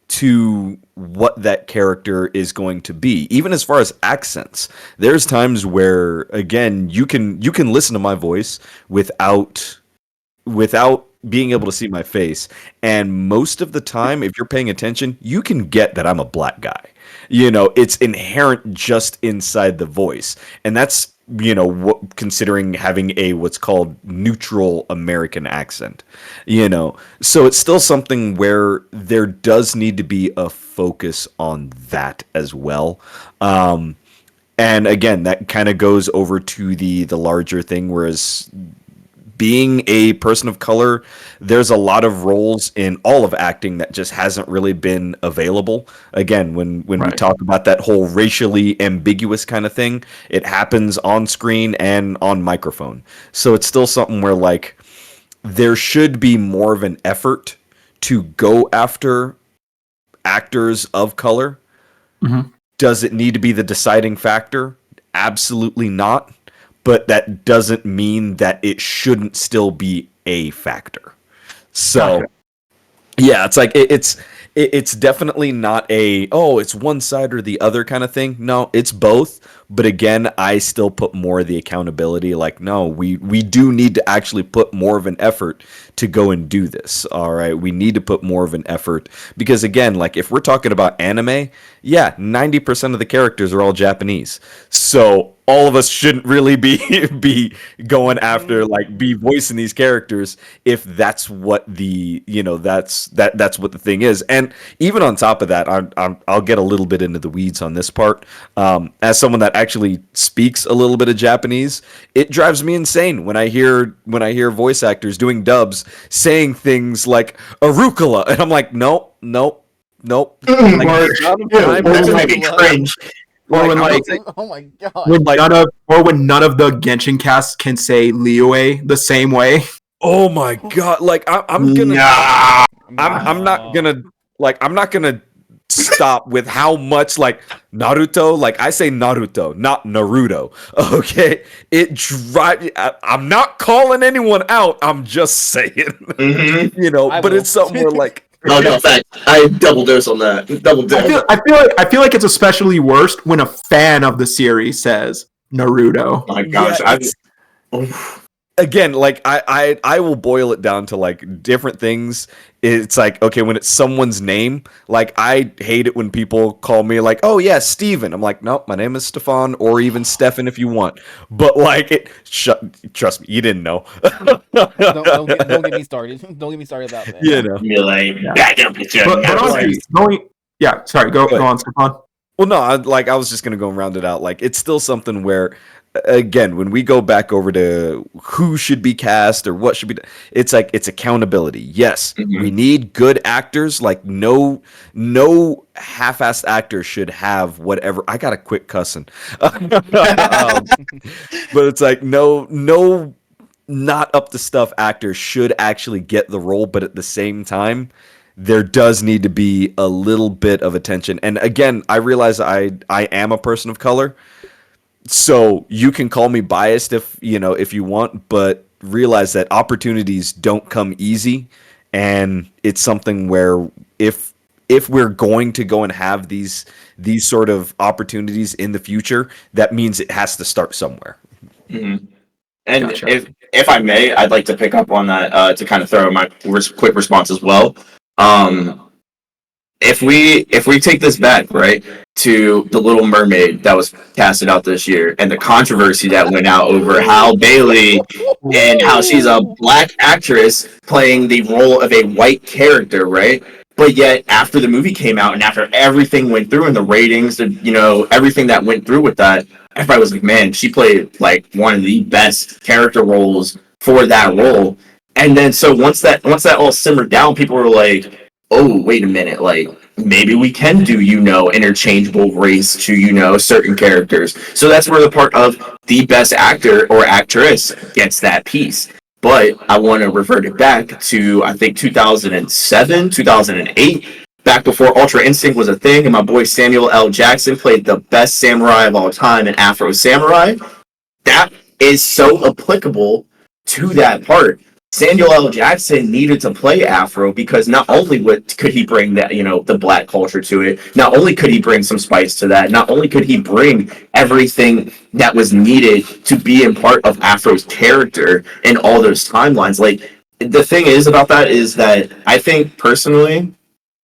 to what that character is going to be. Even as far as accents, there's times where, again, you can listen to my voice without being able to see my face, and most of the time, if you're paying attention, you can get that I'm a black guy. You know, it's inherent just inside the voice, and that's, you know, considering having a what's called neutral American accent, you know. So it's still something where there does need to be a focus on that as well. And again, that kind of goes over to the larger thing, whereas being a person of color, there's a lot of roles in all of acting that just hasn't really been available. Again, when we talk about that whole racially ambiguous kind of thing, it happens on screen and on microphone. So it's still something where, like, there should be more of an effort to go after actors of color. Mm-hmm. Does it need to be the deciding factor? Absolutely not. But that doesn't mean that it shouldn't still be a factor. So, yeah, it's like it's definitely not it's one side or the other kind of thing. No, it's both. But again, I still put more of the accountability. Like, no, we do need to actually put more of an effort to go and do this. All right, we need to put more of an effort, because again, like, if we're talking about anime, yeah, 90% of the characters are all Japanese. So all of us shouldn't really be going after, like, be voicing these characters if that's what the, you know, that's what the thing is. And even on top of that, I'll get a little bit into the weeds on this part. As someone that actually speaks a little bit of Japanese, it drives me insane when I hear voice actors doing dubs saying things like arugula, and I'm like, nope. Like, That's making cringe. Or when, like, oh my god! When none of the Genshin cast can say Liyue the same way. Oh my god! Like, I'm not gonna stop with how much, like, Naruto. Like, I say Naruto, not Naruto. Okay, I'm not calling anyone out. I'm just saying, you know. But it's something where, like. No, fact. I double dose on that. Double dose. I feel like it's especially worst when a fan of the series says Naruto. Oh my gosh, again, like, I will boil it down to, like, different things. It's like, okay, when it's someone's name, like, I hate it when people call me, like, oh yeah, Stephen. I'm like, nope, my name is Stefan, or even Stephan if you want. But, like, trust me, you didn't know. don't get me started. Don't get me started about that. You know, you're like, sorry, go on, Stefan. Well, no, I was just gonna go and round it out. Like, it's still something where, again, when we go back over to who should be cast or what should be, it's like it's accountability. Yes, we need good actors. Like no half-assed actor should have whatever. I got to quit cussing, but it's like no not up to stuff actors should actually get the role, but at the same time, there does need to be a little bit of attention. And again, I realize I am a person of color. So you can call me biased if you want, but realize that opportunities don't come easy, and it's something where if we're going to go and have these sort of opportunities in the future, that means it has to start somewhere. Mm-hmm. And Gotcha. if I may, I'd like to pick up on that to kind of throw my quick response as well. If we take this back, right, to The Little Mermaid that was casted out this year, and the controversy that went out over Halle Bailey and how she's a black actress playing the role of a white character, right? But yet, after the movie came out and after everything went through and the ratings, everything that went through with that, everybody was like, man, she played like one of the best character roles for that role. And then so once that all simmered down, people were like, oh, wait a minute, like maybe we can do, interchangeable race to, certain characters. So that's where the part of the best actor or actress gets that piece. But I want to revert it back to, I think, 2007, 2008, back before Ultra Instinct was a thing, and my boy Samuel L. Jackson played the best samurai of all time in Afro Samurai. That is so applicable to that part. Samuel L. Jackson needed to play Afro because not only could he bring that, the black culture to it, not only could he bring some spice to that, not only could he bring everything that was needed to be in part of Afro's character in all those timelines. Like, the thing is about that is that I think personally,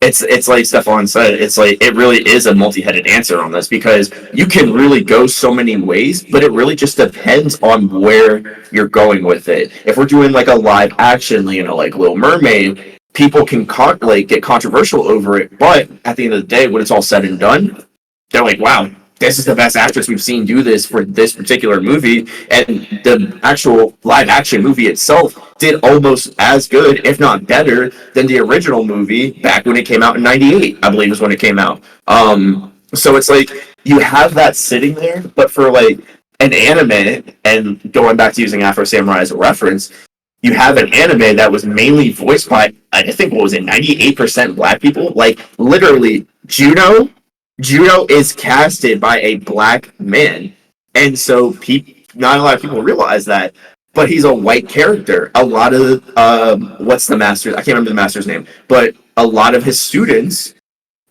it's like Stefan said, it's like it really is a multi-headed answer on this because you can really go so many ways, but it really just depends on where you're going with it. If we're doing like a live action, like Little Mermaid, people can get controversial over it, but at the end of the day, when it's all said and done, they're like, wow, this is the best actress we've seen do this for this particular movie. And the actual live action movie itself did almost as good, if not better, than the original movie back when it came out in 98, I believe is when it came out. So it's like you have that sitting there, but for like an anime, and going back to using Afro Samurai as a reference, you have an anime that was mainly voiced by, I think, 98% black people? Like, literally, Juno is casted by a black man, and so not a lot of people realize that. But he's a white character. A lot of what's the master? I can't remember the master's name, but a lot of his students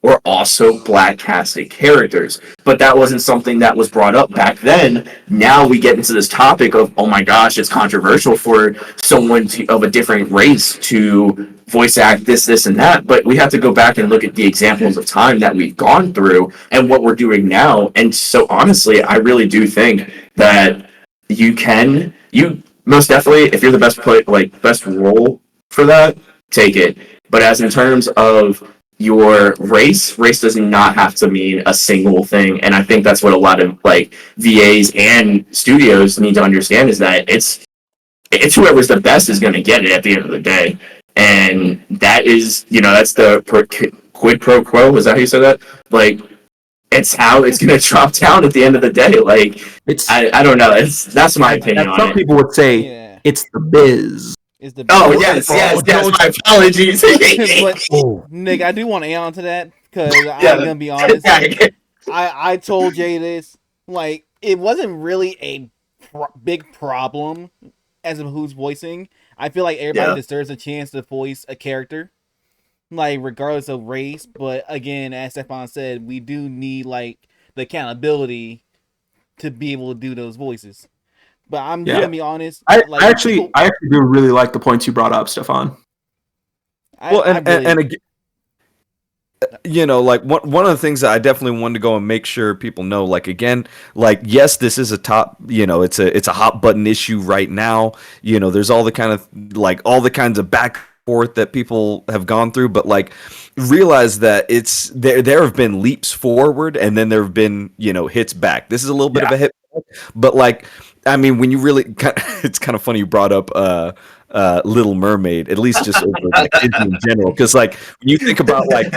were also black casted characters. But that wasn't something that was brought up back then. Now we get into this topic of, oh my gosh, it's controversial for someone of a different race to voice act this, and that. But we have to go back and look at the examples of time that we've gone through and what we're doing now. And so honestly, I really do think that you most definitely, if you're the best role for that, take it. But as in terms of your race does not have to mean a single thing. And I think that's what a lot of like VAs and studios need to understand, is that it's whoever's the best is going to get it at the end of the day. And that is, that's the quid pro quo. Is that how you say that? Like, it's how it's going to drop down at the end of the day. Like, I don't know. That's my opinion on it. Some people would say it's the biz. Is the yes. My apologies. But, Nick, I do want to add on to that because I'm gonna be honest. I told Jay this. Like, it wasn't really a big problem as of who's voicing. I feel like everybody deserves a chance to voice a character, like regardless of race. But again, as Stefan said, we do need like the accountability to be able to do those voices. But I'm gonna be honest. I actually do really like the points you brought up, Stefan. And again, like one of the things that I definitely wanted to go and make sure people know, like, again, like, yes, this is a top, it's a hot button issue right now. There's all the kinds of back and forth that people have gone through, but like, realize that there have been leaps forward and then there have been hits back. This is a little bit of a hit. But like, I mean, when you really, it's kind of funny you brought up Little Mermaid, at least just over like Disney in general, because like when you think about like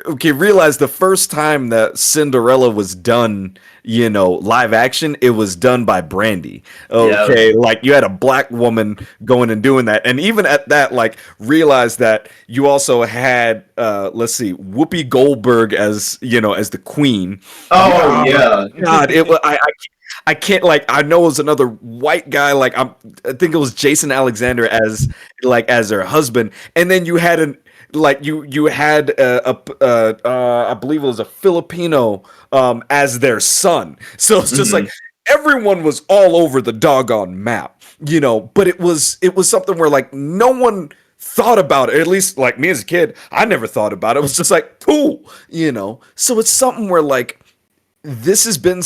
okay, realize the first time that Cinderella was done, live action, it was done by Brandy. Okay, like you had a black woman going and doing that, and even at that, like realize that you also had let's see, Whoopi Goldberg as as the queen. Oh yeah, God, it was I can't, like, I know it was another white guy, like I think it was Jason Alexander as her husband, and then you had you had I believe it was a Filipino as their son. So it's just like everyone was all over the doggone map, but it was something where like no one thought about it. At least like me as a kid, I never thought about it. It was just like cool, So it's something where like this has been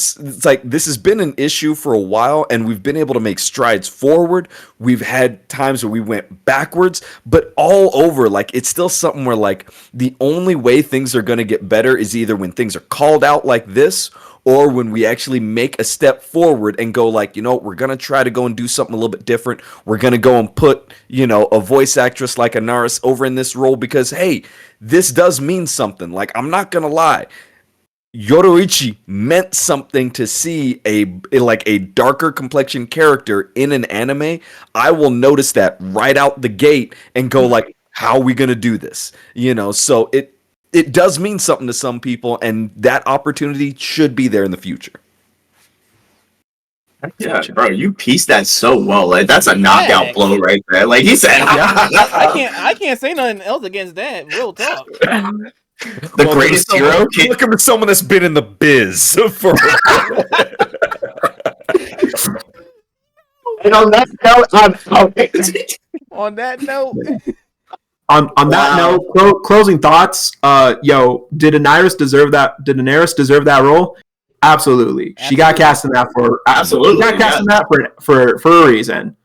an issue for a while, and we've been able to make strides forward. We've had times where we went backwards, but all over, like, it's still something where like the only way things are going to get better is either when things are called out like this, or when we actually make a step forward and go like, we're going to try to go and do something a little bit different. We're going to go and put, a voice actress like Anaris over in this role because, hey, this does mean something. Like, I'm not going to lie. Yoruichi meant something to see a darker complexion character in an anime. I will notice that right out the gate and go like, how are we gonna do this? So it does mean something to some people, and that opportunity should be there in the future. Yeah, bro, you pieced that so well. Like that's a knockout blow right there. Like he said, I can't say nothing else against that. Real talk. The greatest hero. Look at someone that's been in the biz for. And on that note, on that note, on that note, closing thoughts. Did Anaris deserve that? Did Anaris deserve that role? Absolutely. She got cast in that for a reason.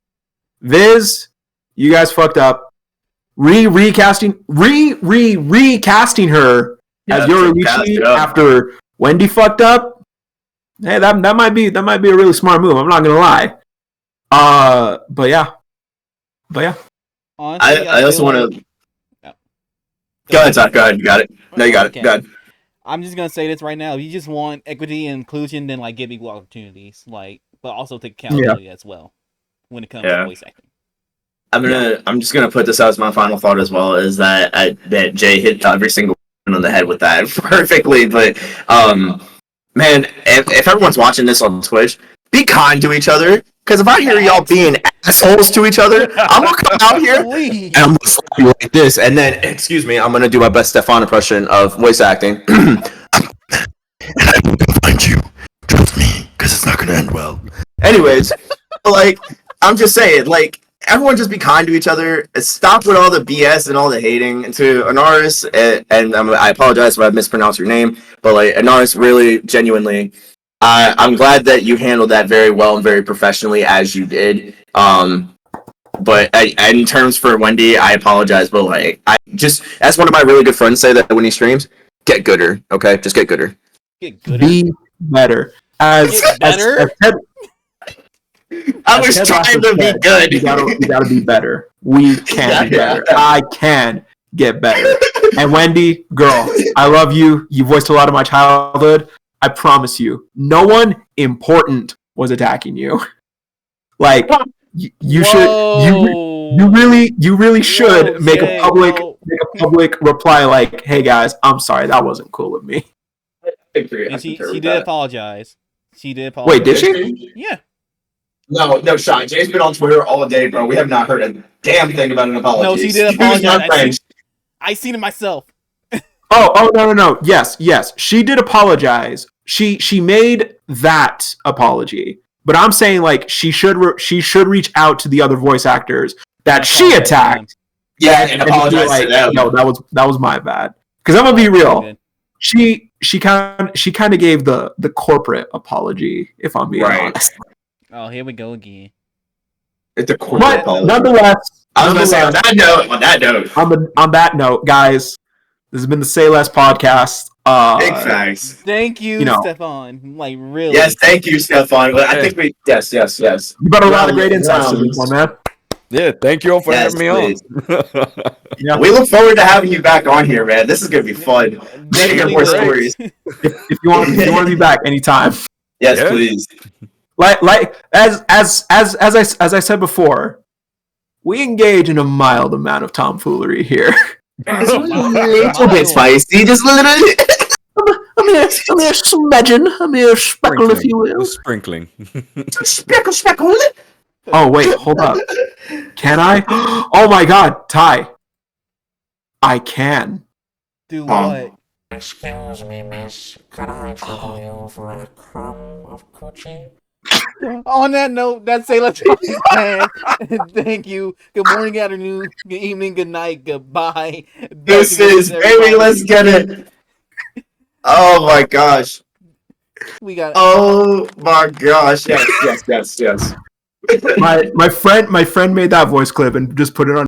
Viz, you guys fucked up. Recasting her as Yoruichi after Wendy fucked up. Hey, that might be a really smart move. I'm not gonna lie. But yeah. Honestly, I also want to. Go ahead, Zach. Go ahead. You got it. No, you got it. Go ahead. I'm just gonna say this right now. If you just want equity and inclusion, then like give equal opportunities, but also take accountability as well when it comes to voice acting. I'm just gonna put this out as my final thought as well, is that that Jay hit every single one on the head with that perfectly. But man, if everyone's watching this on Twitch, be kind to each other. Because if I hear y'all being assholes to each other, I'm gonna come out here and I'm gonna slap you like this, and then excuse me, I'm gonna do my best Stefan impression of voice acting. And I will find you. Trust me, because it's not gonna end well. Anyways, like I'm just saying, like. Everyone just be kind to each other. Stop with all the BS and all the hating. And to Anaris, and I apologize if I mispronounced your name, but like Anaris, really, genuinely, I'm glad that you handled that very well and very professionally as you did. But in terms for Wendy, I apologize, but like as one of my really good friends say that when he streams, get gooder, okay? Just get gooder. Get gooder. Be better. Get better. I was trying to be good. You gotta be better. We can be better. I can get better. And Wendy, girl, I love you. You voiced a lot of my childhood. I promise you, no one important was attacking you. Like you really should make a public reply like, "Hey guys, I'm sorry, that wasn't cool of me." And she did apologize. She did apologize. Wait, did she? Yeah. No shot. Jay's been on Twitter all day, bro. We have not heard a damn thing about an apology. No, she did apologize. I seen it myself. Oh, no. Yes. She did apologize. She made that apology. But I'm saying like she should reach out to the other voice actors that she attacked. Yeah, and apologize to them. No, that was my bad. Because I'm gonna be real. She kind of gave the corporate apology, if I'm being honest. Oh, here we go again. It's a corporate apology. Nonetheless, I was gonna say on that note. On that note, guys, this has been the Sayless podcast. Big facts. Thank you, You know. Stefan. Like, really. Yes, thank you, Stefan. I think we. Yes. You got a lot of great insights to this one, man. Yeah, thank you all for Yes, having me please. on. Yeah. We look forward to having you back on here, man. This is gonna be fun. Many Definitely more will. stories. If you want to be back anytime. Yes, Yeah. please. Like as I said before, we engage in a mild amount of tomfoolery here. It's a little bit spicy, just a little. I'm here smudging. I'm here speckle, if you will. Sprinkling. Speckle. Oh wait, hold up. Can I? Oh my God, Ty. I can. Do what? Excuse me, miss. Could I trouble you for a crumb of coochie? On that note, that's Sayless man. Thank you. Good morning, good afternoon, good evening, good night, goodbye. This is baby. Let's get it. Oh my gosh. We got. Oh my gosh. Yes. My friend made that voice clip and just put it on